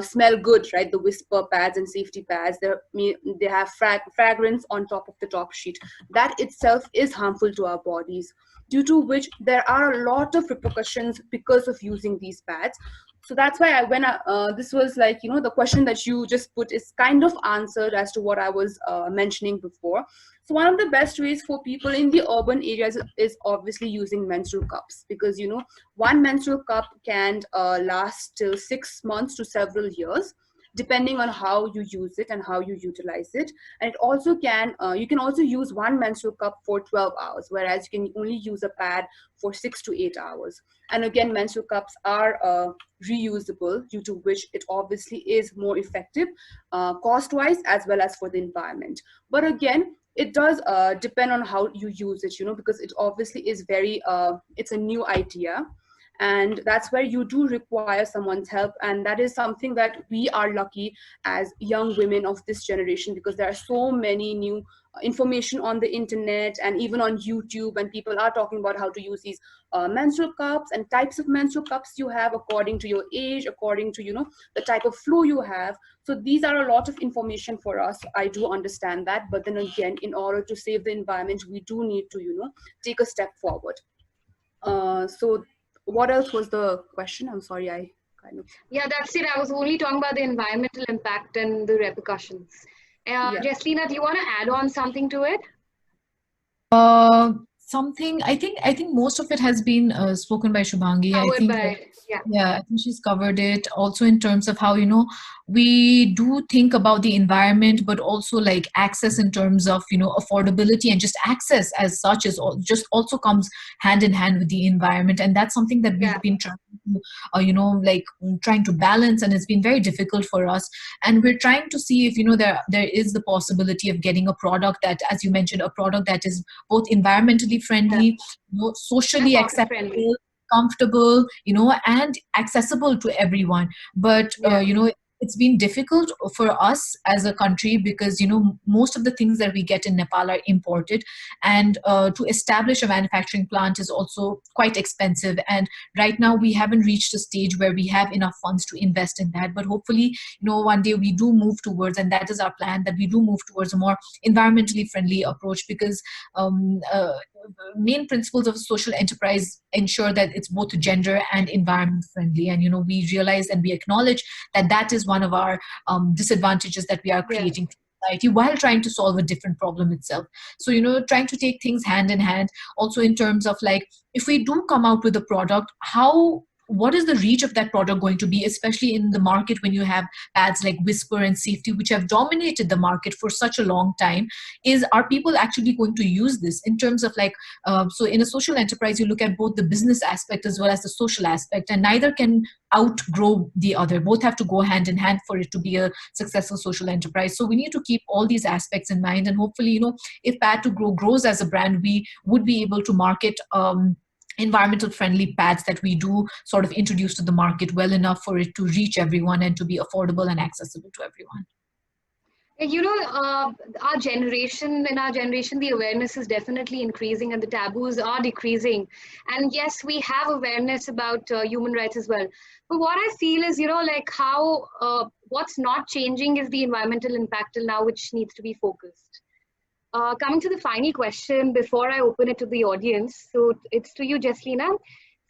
smell good, right? The whisper pads and safety pads, they have fragrance on top of the top sheet. That itself is harmful to our bodies, due to which there are a lot of repercussions because of using these pads. So that's why this was like, the question that you just put is kind of answered as to what I was mentioning before. So one of the best ways for people in the urban areas is obviously using menstrual cups, because one menstrual cup can last till 6 months to several years, depending on how you use it and how you utilize it. And it also you can also use one menstrual cup for 12 hours, whereas you can only use a pad for 6 to 8 hours. And again, menstrual cups are reusable, due to which it obviously is more effective cost-wise as well as for the environment. But again, it does depend on how you use it, because it obviously is it's a new idea. And that's where you do require someone's help. And that is something that we are lucky as young women of this generation, because there are so many new information on the internet and even on YouTube, and people are talking about how to use these menstrual cups and types of menstrual cups you have according to your age, according to the type of flow you have. So these are a lot of information for us. I do understand that, but then again, in order to save the environment, we do need to take a step forward. So what else was the question? I'm sorry, I kind of... Yeah, that's it. I was only talking about the environmental impact and the repercussions. Yeah. Jesslina, do you want to add on something to it? Something, I think most of it has been spoken by Shubhangi. I think I think she's covered it. Also in terms of how we do think about the environment, but also like access in terms of affordability, and just access as such is just also comes hand in hand with the environment. And that's something that we've been trying to trying to balance, and it's been very difficult for us. And we're trying to see if there is the possibility of getting a product that, as you mentioned, a product that is both environmentally friendly, socially acceptable, comfortable, and accessible to everyone. But it's been difficult for us as a country, because most of the things that we get in Nepal are imported, and to establish a manufacturing plant is also quite expensive. And right now we haven't reached a stage where we have enough funds to invest in that. But hopefully one day we do move towards, and that is our plan, that we do move towards a more environmentally friendly approach, because main principles of social enterprise ensure that it's both gender and environment friendly. And we realize and we acknowledge that that is one of our disadvantages that we are creating to society, while trying to solve a different problem itself. So trying to take things hand in hand, also in terms of like, if we do come out with a product, what is the reach of that product going to be, especially in the market when you have pads like Whisper and Safety, which have dominated the market for such a long time? Are people actually going to use this in terms of like, so in a social enterprise, you look at both the business aspect as well as the social aspect, and neither can outgrow the other. Both have to go hand in hand for it to be a successful social enterprise. So we need to keep all these aspects in mind. And hopefully, if Pad2Go grows as a brand, we would be able to market environmental friendly pads that we do sort of introduce to the market well enough for it to reach everyone and to be affordable and accessible to everyone. Our generation, the awareness is definitely increasing and the taboos are decreasing. And yes, we have awareness about human rights as well. But what I feel is, what's not changing is the environmental impact till now, which needs to be focused. Coming to the final question before I open it to the audience. So it's to you, Jesslina.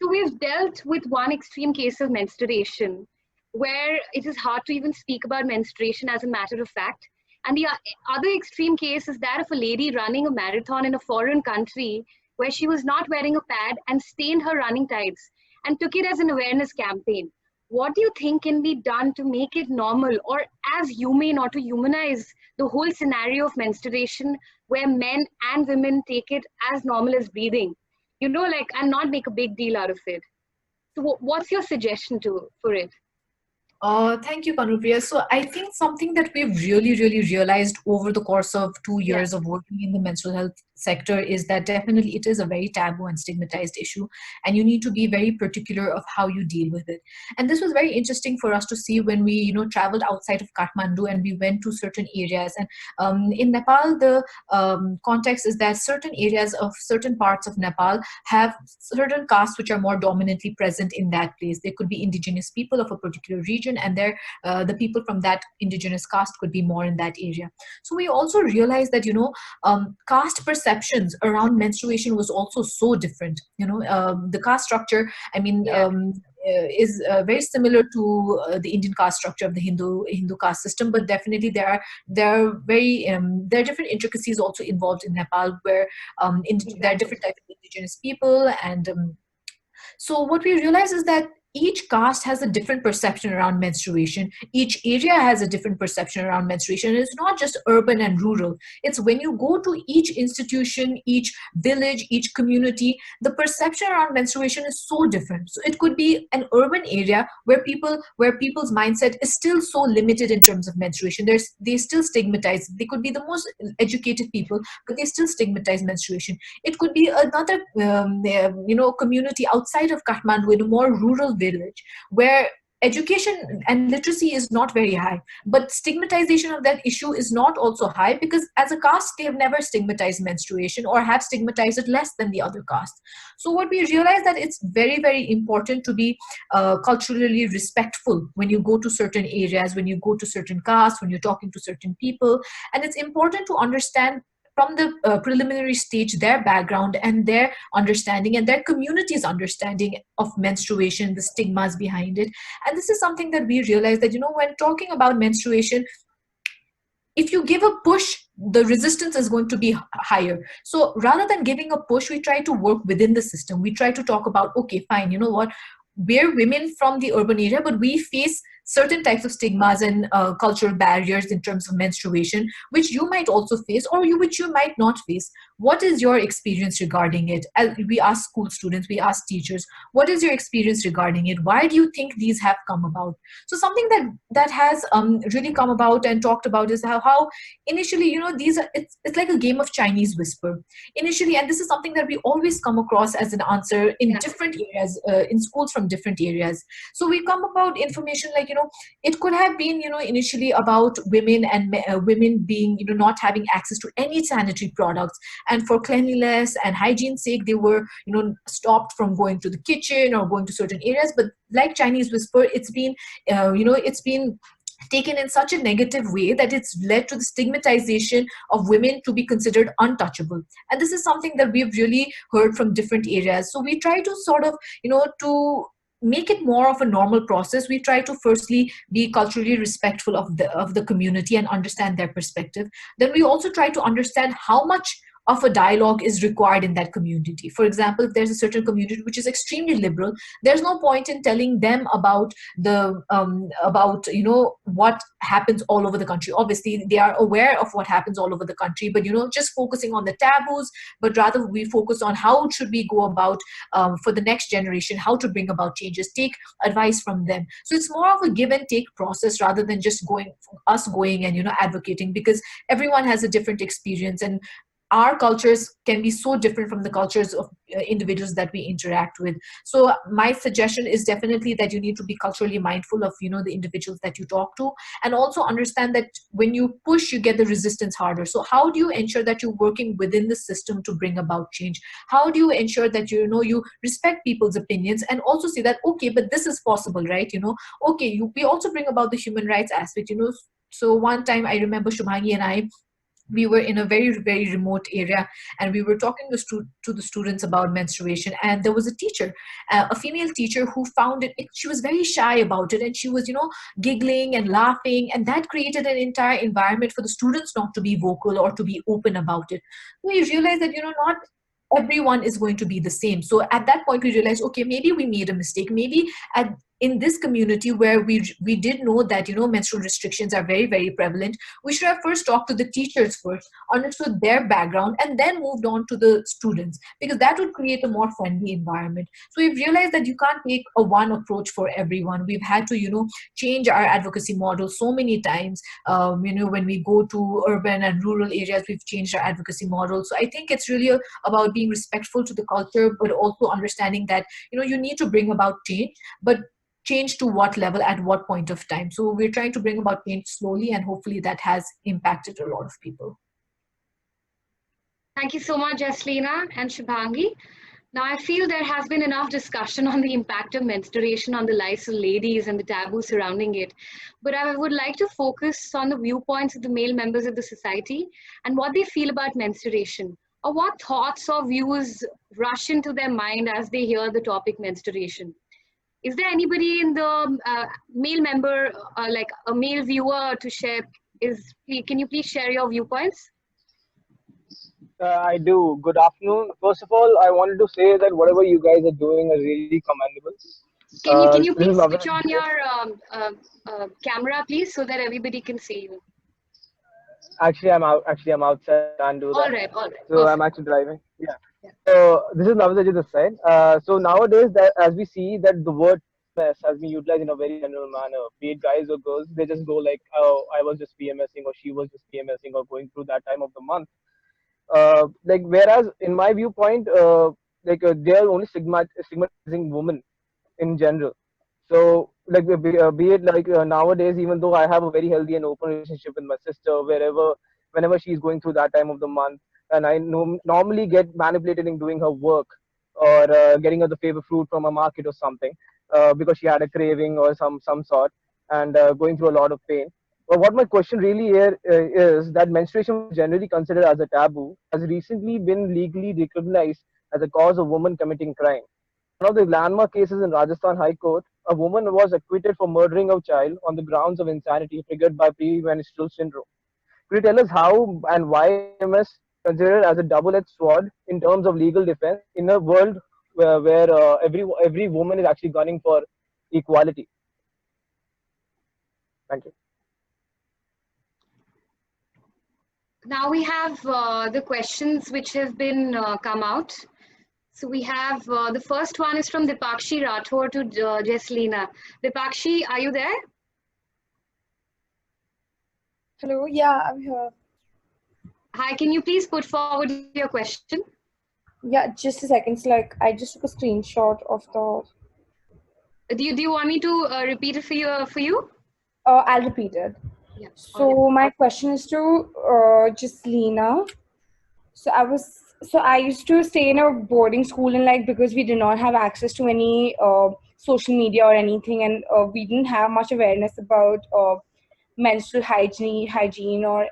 So we've dealt with one extreme case of menstruation, where it is hard to even speak about menstruation as a matter of fact. And the other extreme case is that of a lady running a marathon in a foreign country, where she was not wearing a pad and stained her running tights and took it as an awareness campaign. What do you think can be done to make it normal, or as humane, or to humanize the whole scenario of menstruation, where men and women take it as normal as breathing, and not make a big deal out of it? So what's your suggestion for it? Thank you, Kanupriya. So I think something that we've really realized over the course of two Yeah. years of working in the menstrual health sector is that definitely it is a very taboo and stigmatized issue, and you need to be very particular of how you deal with it. And this was very interesting for us to see when we, traveled outside of Kathmandu and we went to certain areas. And in Nepal, the context is that certain areas of certain parts of Nepal have certain castes which are more dominantly present in that place. There could be indigenous people of a particular region, and the people from that indigenous caste could be more in that area. So we also realized that caste perceptions around menstruation was also so different. The caste structure, I mean. Yeah. Is very similar to the Indian caste structure of the Hindu caste system, but definitely there are different intricacies also involved in Nepal, where there are Exactly. different types of indigenous people. And so what we realize is that each caste has a different perception around menstruation. Each area has a different perception around menstruation. It's not just urban and rural. It's when you go to each institution, each village, each community, the perception around menstruation is so different. So it could be an urban area where people's mindset is still so limited in terms of menstruation. They still stigmatize. They could be the most educated people, but they still stigmatize menstruation. It could be another community outside of Kathmandu in a more rural village where education and literacy is not very high, but stigmatization of that issue is not also high, because as a caste they have never stigmatized menstruation or have stigmatized it less than the other castes. So what we realize that it's very important to be culturally respectful when you go to certain areas, when you go to certain castes, when you're talking to certain people. And it's important to understand from the preliminary stage their background and their understanding and their community's understanding of menstruation, the stigmas behind it. And this is something that we realize that when talking about menstruation, if you give a push, the resistance is going to be higher. So rather than giving a push, we try to work within the system. We try to talk about, okay, fine, you know what, we're women from the urban area, but we face certain types of stigmas and cultural barriers in terms of menstruation, which you might also face, or which you might not face. What is your experience regarding it? As we ask school students, we ask teachers, what is your experience regarding it? Why do you think these have come about? So something that has really come about and talked about is how initially, these are, it's like a game of Chinese whisper initially. And this is something that we always come across as an answer in Yeah. different areas, in schools from different areas. So we come about information like, it could have been, initially about women and women being, not having access to any sanitary products, and for cleanliness and hygiene sake they were, stopped from going to the kitchen or going to certain areas. But like Chinese whisper, it's been taken in such a negative way that it's led to the stigmatization of women to be considered untouchable. And this is something that we've really heard from different areas. So we try to sort of, to make it more of a normal process. We try to firstly be culturally respectful of the community and understand their perspective. Then we also try to understand how much of a dialogue is required in that community. For example, if there's a certain community which is extremely liberal, there's no point in telling them about what happens all over the country. Obviously they are aware of what happens all over the country, but just focusing on the taboos, but rather we focus on how should we go about, for the next generation, how to bring about changes, take advice from them. So it's more of a give and take process rather than just going and advocating, because everyone has a different experience, and our cultures can be so different from the cultures of individuals that we interact with. So my suggestion is definitely that you need to be culturally mindful of the individuals that you talk to, and also understand that when you push, you get the resistance harder. So how do you ensure that you're working within the system to bring about change? How do you ensure that you respect people's opinions and also say that, okay, but this is possible, right? Okay, we also bring about the human rights aspect. So one time I remember Shubhangi and I, we were in a very remote area, and we were talking to the students about menstruation. And there was a teacher, a female teacher, who found she was very shy about it, and she was giggling and laughing, and that created an entire environment for the students not to be vocal or to be open about it. We realized that not everyone is going to be the same. So at that point we realized, okay, maybe we made a mistake. Maybe in this community where we did know that, menstrual restrictions are very, very prevalent, we should have first talked to the teachers first, understood their background, and then moved on to the students, because that would create a more friendly environment. So we've realized that you can't take a one approach for everyone. We've had to, change our advocacy model so many times. When we go to urban and rural areas, we've changed our advocacy model. So I think it's really about being respectful to the culture, but also understanding that, you need to bring about change, but change to what level at what point of time. So we're trying to bring about change slowly, and hopefully that has impacted a lot of people. Thank you so much, Jaslina and Shubhangi. Now, I feel there has been enough discussion on the impact of menstruation on the lives of ladies and the taboo surrounding it. But I would like to focus on the viewpoints of the male members of the society and what they feel about menstruation, or what thoughts or views rush into their mind as they hear the topic menstruation. Is there anybody in the male member, like a male viewer, to share? Can you please share your viewpoints? I do. Good afternoon. First of all, I wanted to say that whatever you guys are doing is really commendable. Can you This is please Navin. switch on your camera, please, so that everybody can see you? Actually, I'm out. Actually, I'm outside. I can't do All that. right, So I'm perfect. actually driving. Yeah. Yeah. So this is Navin this side. So nowadays, that as we see that the word PMS has been utilized in a very general manner, be it guys or girls, they just go like, "Oh, I was just PMSing," or "She was just PMSing," or going through that time of the month. Like whereas in my viewpoint, they are only stigmatizing women in general. So like be it like nowadays, even though I have a very healthy and open relationship with my sister, whenever she's going through that time of the month, and I normally get manipulated in doing her work, or getting her the favorite fruit from a market or something, because she had a craving or some sort, and going through a lot of pain. But what my question really here is that menstruation was generally considered as a taboo has recently been legally recognized as a cause of women committing crime. One of the landmark cases in Rajasthan High Court, a woman was acquitted for murdering a child on the grounds of insanity triggered by premenstrual syndrome. Could you tell us how and why PMS considered as a double-edged sword in terms of legal defense in a world where every woman is actually gunning for equality? Thank you. Now we have the questions which have been come out. So we have the first one is from Dipakshi Rathore to Jaslina. Dipakshi, are you there? Hello, yeah, I'm here. Hi, can you please put forward your question? Yeah, just a second. It's like I just took a screenshot of the. Do you want me to repeat it for you? I'll repeat it. Yeah. So my question is to Jaslina. So I used to stay in a boarding school, and like because we did not have access to any social media or anything, and we didn't have much awareness about menstrual hygiene or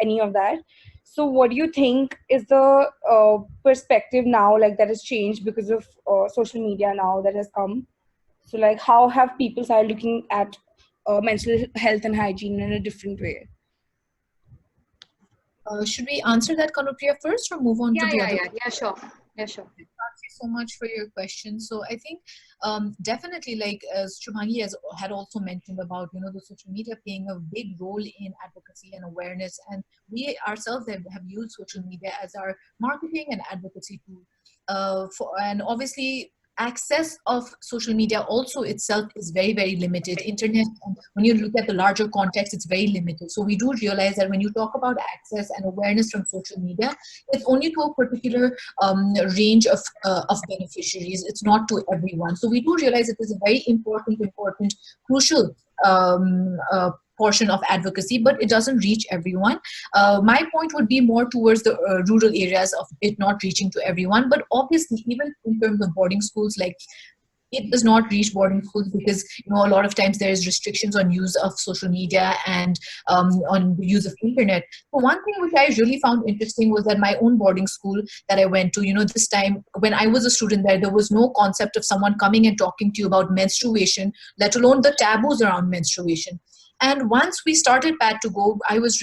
any of that. So what do you think is the perspective now, like that has changed because of social media now that has come? So like how have people started looking at mental health and hygiene in a different way? Should we answer that, Kanupriya, first, or move on to the other? Yeah, sure. Thank you so much for your question. So I think definitely, like as Shubhangi had also mentioned about, the social media playing a big role in advocacy and awareness, and we ourselves have used social media as our marketing and advocacy tool. And obviously, access of social media also itself is very, very limited. Internet, when you look at the larger context, it's very limited. So we do realize that when you talk about access and awareness from social media, it's only to a particular range of beneficiaries. It's not to everyone. So we do realize it is a very important, crucial portion of advocacy, but it doesn't reach everyone. My point would be more towards the rural areas of it not reaching to everyone. But obviously, even in terms of boarding schools, like it does not reach boarding schools because a lot of times there is restrictions on use of social media and on the use of internet. But one thing which I really found interesting was that my own boarding school that I went to, this time when I was a student there was no concept of someone coming and talking to you about menstruation, let alone the taboos around menstruation. And once we started Pad2Go, I was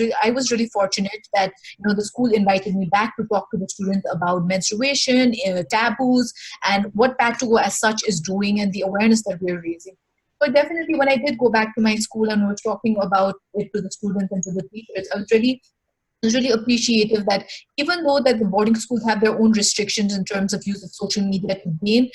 really fortunate that the school invited me back to talk to the students about menstruation, taboos, and what Pad2Go as such is doing, and the awareness that we're raising. But definitely, when I did go back to my school and was talking about it to the students and to the teachers, I was really appreciative that even though that the boarding schools have their own restrictions in terms of use of social media to gain,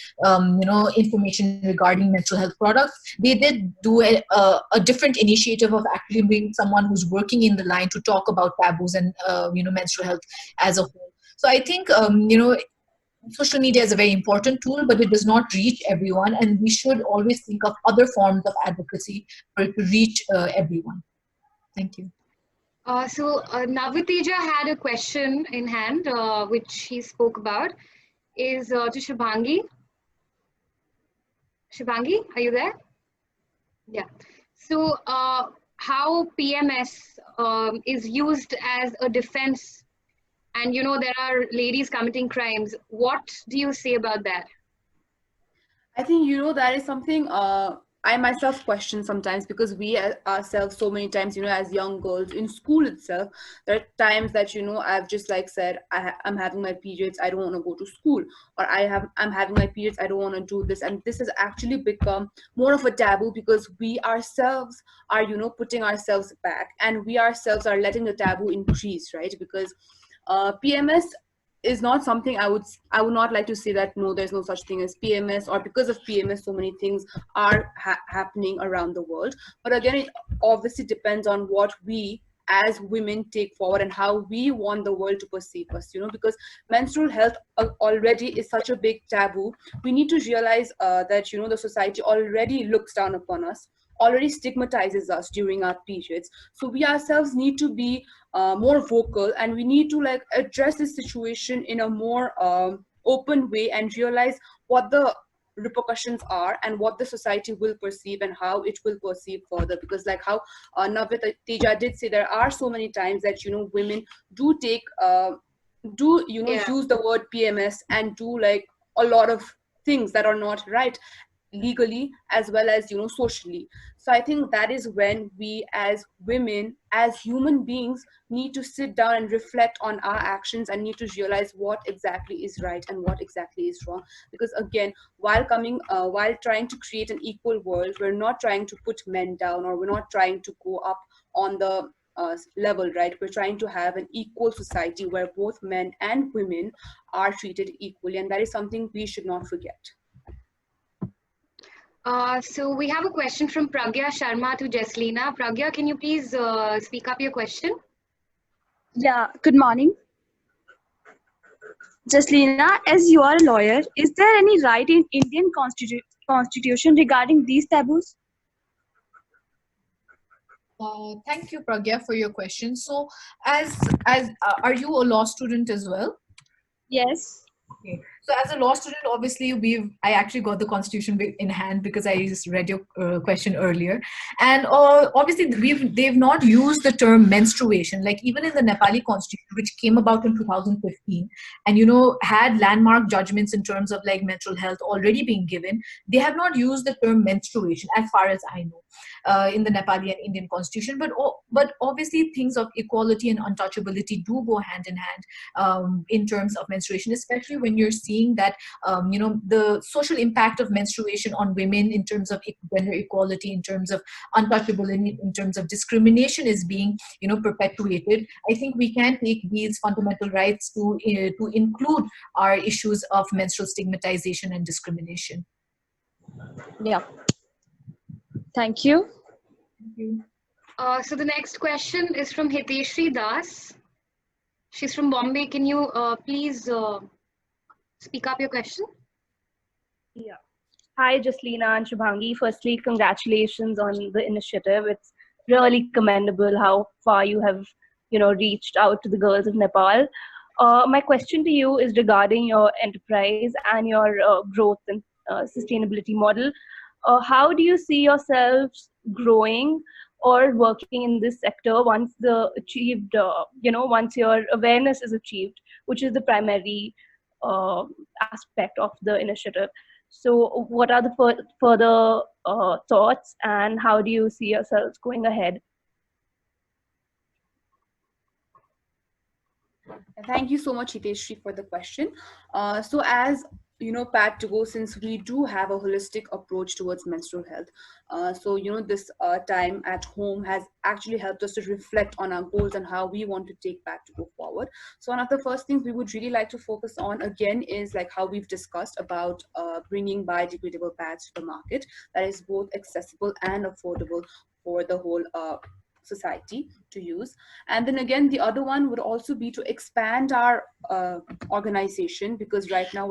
information regarding mental health products, they did do a different initiative of actually being someone who's working in the line to talk about taboos and menstrual health as a whole. So I think social media is a very important tool, but it does not reach everyone, and we should always think of other forms of advocacy for it to reach everyone. Thank you. Naviteja had a question in hand, which he spoke about, is to Shubhangi. Shubhangi, are you there? Yeah. So how PMS is used as a defense, and there are ladies committing crimes. What do you say about that? I think that is something I myself question sometimes, because we ourselves so many times, as young girls in school itself, there are times that I've just like said I'm having my periods, I don't want to go to school, or I'm having my periods, I don't want to do this, and this has actually become more of a taboo because we ourselves are putting ourselves back, and we ourselves are letting the taboo increase, right? Because PMS is not something I would not like to say that no, there's no such thing as PMS, or because of PMS so many things are happening around the world. But again, it obviously depends on what we as women take forward and how we want the world to perceive us, because menstrual health already is such a big taboo. We need to realize that the society already looks down upon us, already stigmatizes us during our periods. So we ourselves need to be more vocal, and we need to like address this situation in a more open way and realize what the repercussions are and what the society will perceive and how it will perceive further. Because like how Navita Teja did say, there are so many times that women do take Yeah. use the word PMS and do like a lot of things that are not right, legally as well as socially. So I think that is when we as women, as human beings, need to sit down and reflect on our actions and need to realize what exactly is right and what exactly is wrong. Because again, while trying to create an equal world, we're not trying to put men down, or we're not trying to go up on the level, right? We're trying to have an equal society where both men and women are treated equally, and that is something we should not forget. So we have a question from Pragya Sharma to Jaslina. Pragya, can you please speak up your question? Yeah, good morning. Jaslina, as you are a lawyer, is there any right in Indian constitution regarding these taboos? Thank you, Pragya, for your question. So, as are you a law student as well? Yes. Okay. So as a law student, obviously I actually got the constitution in hand because I just read your question earlier, and obviously they've not used the term menstruation, like even in the Nepali constitution, which came about in 2015, and had landmark judgments in terms of like mental health already being given. They have not used the term menstruation, as far as I know, in the Nepali and Indian constitution. But obviously things of equality and untouchability do go hand in hand in terms of menstruation, especially when you're seeing that the social impact of menstruation on women in terms of gender equality, in terms of untouchability, in terms of discrimination is being perpetuated. I think we can take these fundamental rights to include our issues of menstrual stigmatization and discrimination. Yeah. Thank you. Thank you. So the next question is from Hiteshri Das. She's from Bombay. Can you please speak up your question? Yeah. Hi, Jaslina and Shubhangi. Firstly, congratulations on the initiative. It's really commendable how far you have, reached out to the girls of Nepal. My question to you is regarding your enterprise and your growth and sustainability model. How do you see yourselves growing or working in this sector once once your awareness is achieved, which is the primary aspect of the initiative? So what are the further thoughts, and how do you see yourselves going ahead? Thank you so much, Hiteshri, for the question. So as Pat, to go, since we do have a holistic approach towards menstrual health. So, this time at home has actually helped us to reflect on our goals and how we want to take Pat to go forward. So, one of the first things we would really like to focus on again is like how we've discussed about bringing biodegradable pads to the market that is both accessible and affordable for the whole society to use. And then again, the other one would also be to expand our organization, because right now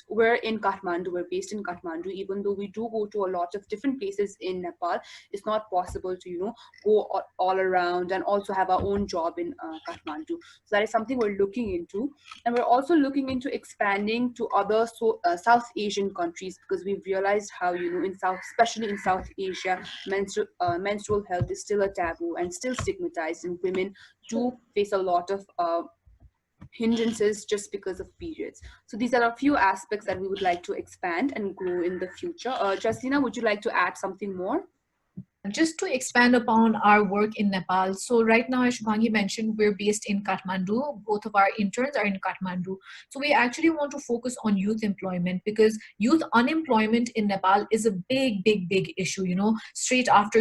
we're in Kathmandu, we're based in Kathmandu. Even though we do go to a lot of different places in Nepal, it's not possible to go all around and also have our own job in Kathmandu. So that is something we're looking into. And we're also looking into expanding to other South Asian countries, because we've realized how especially in South Asia, menstrual health is still a taboo and still stigmatized, and women do face a lot of hindrances just because of periods. So these are a few aspects that we would like to expand and grow in the future. Jaslina, would you like to add something more? Just to expand upon our work in Nepal. So right now, as Shubhangi mentioned, we're based in Kathmandu. Both of our interns are in Kathmandu. So we actually want to focus on youth employment, because youth unemployment in Nepal is a big issue. Straight after,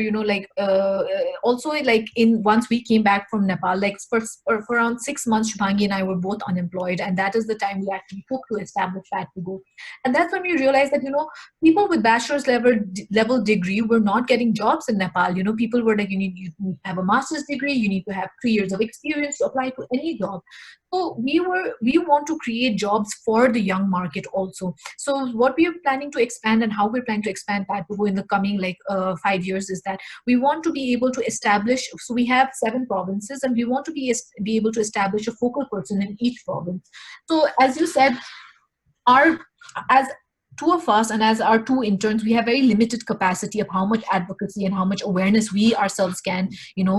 also like once we came back from Nepal, like for around 6 months, Shubhangi and I were both unemployed. And that is the time we actually took to establish Pat to Go. And that's when we realized that, people with bachelor's level degree were not getting jobs in Nepal. People were like, you need to have a master's degree, you need to have 3 years of experience to apply to any job. So we want to create jobs for the young market also. So what we are planning to expand and how we're planning to expand Pat to Go in the coming 5 years is that we want to be able to establish, so we have 7 provinces, and we want to be able to establish a focal person in each province. So as you said, as 2 of us and as our 2 interns, we have very limited capacity of how much advocacy and how much awareness we ourselves can,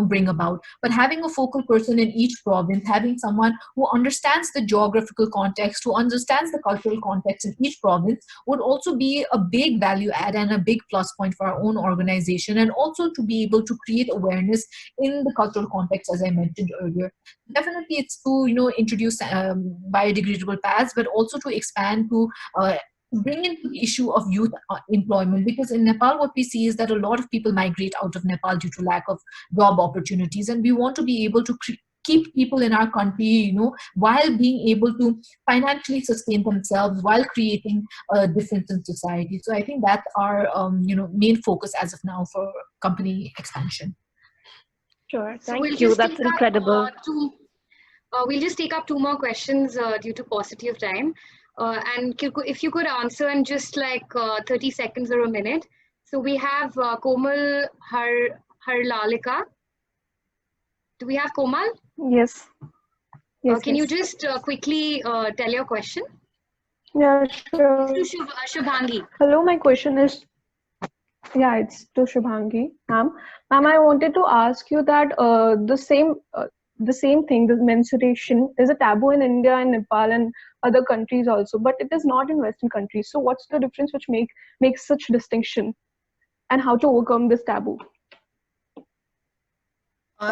bring about. But having a focal person in each province, having someone who understands the geographical context, who understands the cultural context in each province, would also be a big value add and a big plus point for our own organization, and also to be able to create awareness in the cultural context, as I mentioned earlier. Definitely, it's to introduce biodegradable pads, but also to expand to bring in the issue of youth employment, because in Nepal what we see is that a lot of people migrate out of Nepal due to lack of job opportunities, and we want to be able to keep people in our country, while being able to financially sustain themselves, while creating a difference in society. So I think that's our main focus as of now for company expansion. Sure, thank you. That's incredible. We'll just take up 2 more questions due to paucity of time. And if you could answer in just 30 seconds or a minute. So we have Komal Harlalika. Do we have Komal? Yes. Can you just quickly tell your question? Yeah, sure. It's to Shubhangi. Hello, my question is, it's to Shubhangi. Ma'am, I wanted to ask you that the same thing, the menstruation, is a taboo in India and Nepal and other countries also, but it is not in Western countries. So what's the difference which makes such distinction, and how to overcome this taboo?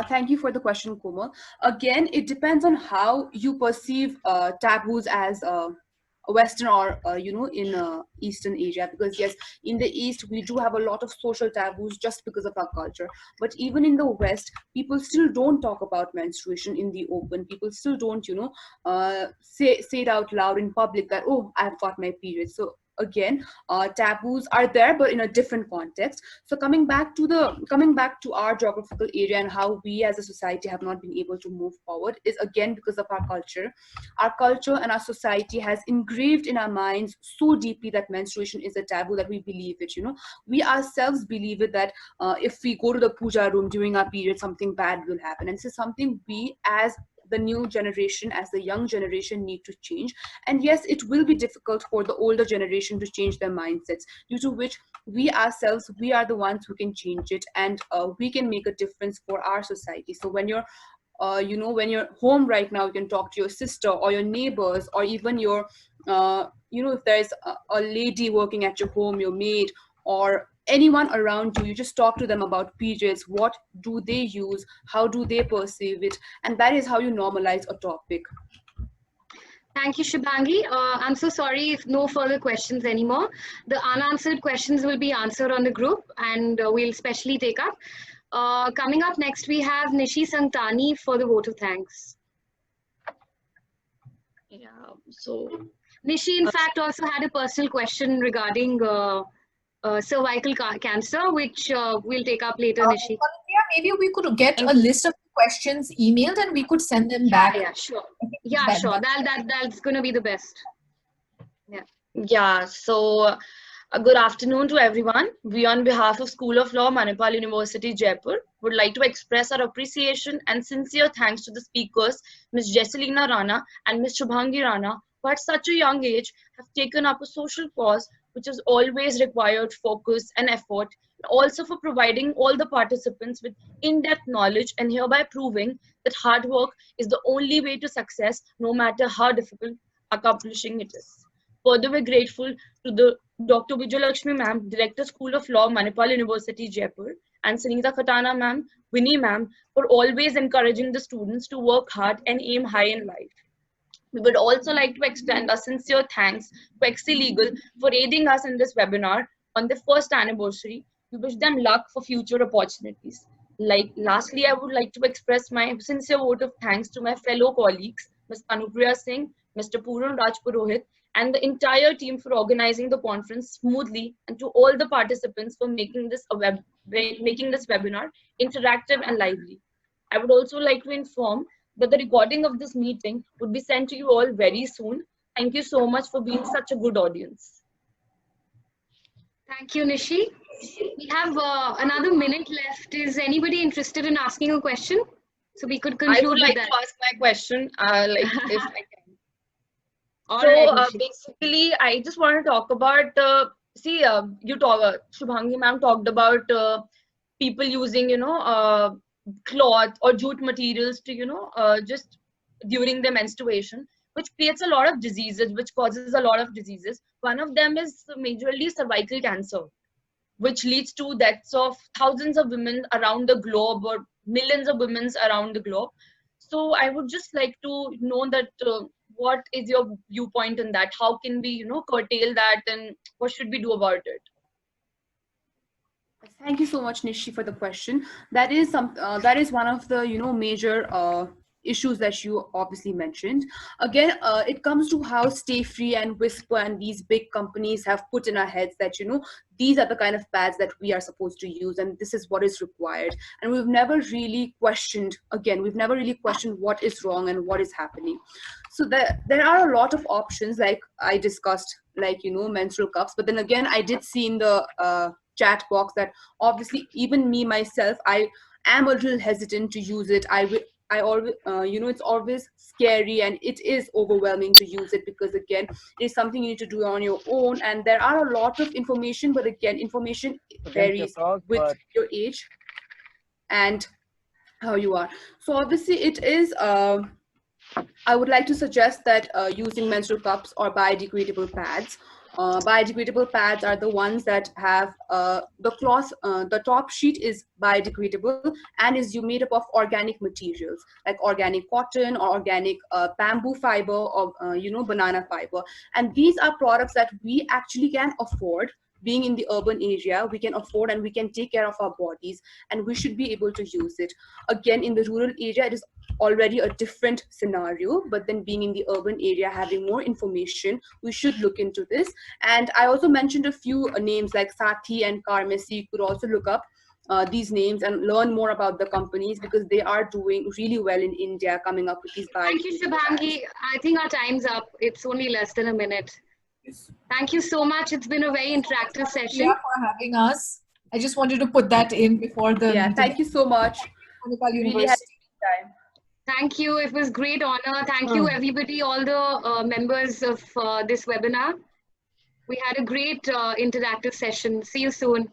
Thank you for the question, Komal. Again, it depends on how you perceive taboos as Western or in Eastern Asia, because yes, in the East we do have a lot of social taboos just because of our culture. But even in the West, people still don't talk about menstruation in the open. People still don't say it out loud in public that, oh, I've got my period. So again, taboos are there, but in a different context. So coming back to our geographical area and how we as a society have not been able to move forward is again because of our culture. Our culture and our society has engraved in our minds so deeply that menstruation is a taboo that we believe it. We ourselves believe it, that if we go to the puja room during our period, something bad will happen. And this is something we as the new generation, as the young generation, need to change. And yes, it will be difficult for the older generation to change their mindsets, due to which we ourselves, we are the ones who can change it, and we can make a difference for our society. So when you're when you're home right now, you can talk to your sister or your neighbors, or even your if there's a lady working at your home, your maid, or anyone around you, you just talk to them about periods. What do they use? How do they perceive it? And that is how you normalize a topic. Thank you, Shubhangi. I'm so sorry if no further questions anymore. The unanswered questions will be answered on the group, and we'll specially take up. Coming up next, we have Nishi Sangtani for the vote of thanks. Yeah, so Nishi, in fact, also had a personal question regarding cervical cancer, which we'll take up later, Nishi. Yeah, maybe we could get a list of questions emailed and we could send them back. Yeah, sure. Yeah, sure. That's going to be the best. Yeah, so good afternoon to everyone. We, on behalf of School of Law, Manipal University, Jaipur, would like to express our appreciation and sincere thanks to the speakers, Ms. Jesselina Rana and Ms. Shubhangi Rana, who at such a young age have taken up a social cause which has always required focus and effort, and also for providing all the participants with in-depth knowledge and hereby proving that hard work is the only way to success, no matter how difficult accomplishing it is. Further, we're grateful to the Dr. Vijayalakshmi ma'am, Director School of Law, Manipal University, Jaipur, and Sunita Khatana ma'am, Winnie ma'am, for always encouraging the students to work hard and aim high in life. We would also like to extend our sincere thanks to XC Legal for aiding us in this webinar on the first anniversary. We wish them luck for future opportunities. Lastly, I would like to express my sincere vote of thanks to my fellow colleagues, Ms. Anupriya Singh, Mr. Pooran Rajpurohit, and the entire team for organizing the conference smoothly, and to all the participants for making this webinar interactive and lively. I would also like to inform that the recording of this meeting would be sent to you all very soon. Thank you so much for being such a good audience. Thank you, Nishi. We have another minute left. Is anybody interested in asking a question? So we could conclude I would like with to ask my question, if I can. All So right, basically, I just want to talk about, Shubhangi ma'am talked about people using, cloth or jute materials to, just during the menstruation, which creates a lot of diseases, which causes a lot of diseases. One of them is majorly cervical cancer, which leads to deaths of thousands of women around the globe, or millions of women around the globe. So I would just like to know that what is your viewpoint on that? How can we, curtail that, and what should we do about it? Thank you so much, Nishi, for the question. That is one of the major issues that you obviously mentioned. Again, it comes to how Stay Free and Whisper and these big companies have put in our heads that these are the kind of pads that we are supposed to use, and this is what is required. And we've never really questioned what is wrong and what is happening. So there are a lot of options, like I discussed, menstrual cups. But then again, I did see in the chat box that obviously even me myself, I am a little hesitant to use it. I always, it's always scary and it is overwhelming to use it, because again, it's something you need to do on your own, and there are a lot of information, but again, information varies with your age and how you are. So obviously it is, I would like to suggest that using menstrual cups or biodegradable pads. Biodegradable pads are the ones that have the cloth, the top sheet is biodegradable and is made up of organic materials like organic cotton or organic bamboo fiber or banana fiber. And these are products that we actually can afford. Being in the urban area, we can afford and we can take care of our bodies, and we should be able to use it. Again, in the rural area, it is already a different scenario, but then being in the urban area, having more information, we should look into this. And I also mentioned a few names like Sati and Carmesi. You could also look up these names and learn more about the companies, because they are doing really well in India, coming up with these. Thank you, Shubhangi. I think our time's up. It's only less than a minute. Thank you so much. It's been a very interactive session. For having us. I just wanted to put that in before the meeting. Thank you so much. Really had time. Thank you. It was great honor. Thank you, everybody, all the members of this webinar. We had a great interactive session. See you soon.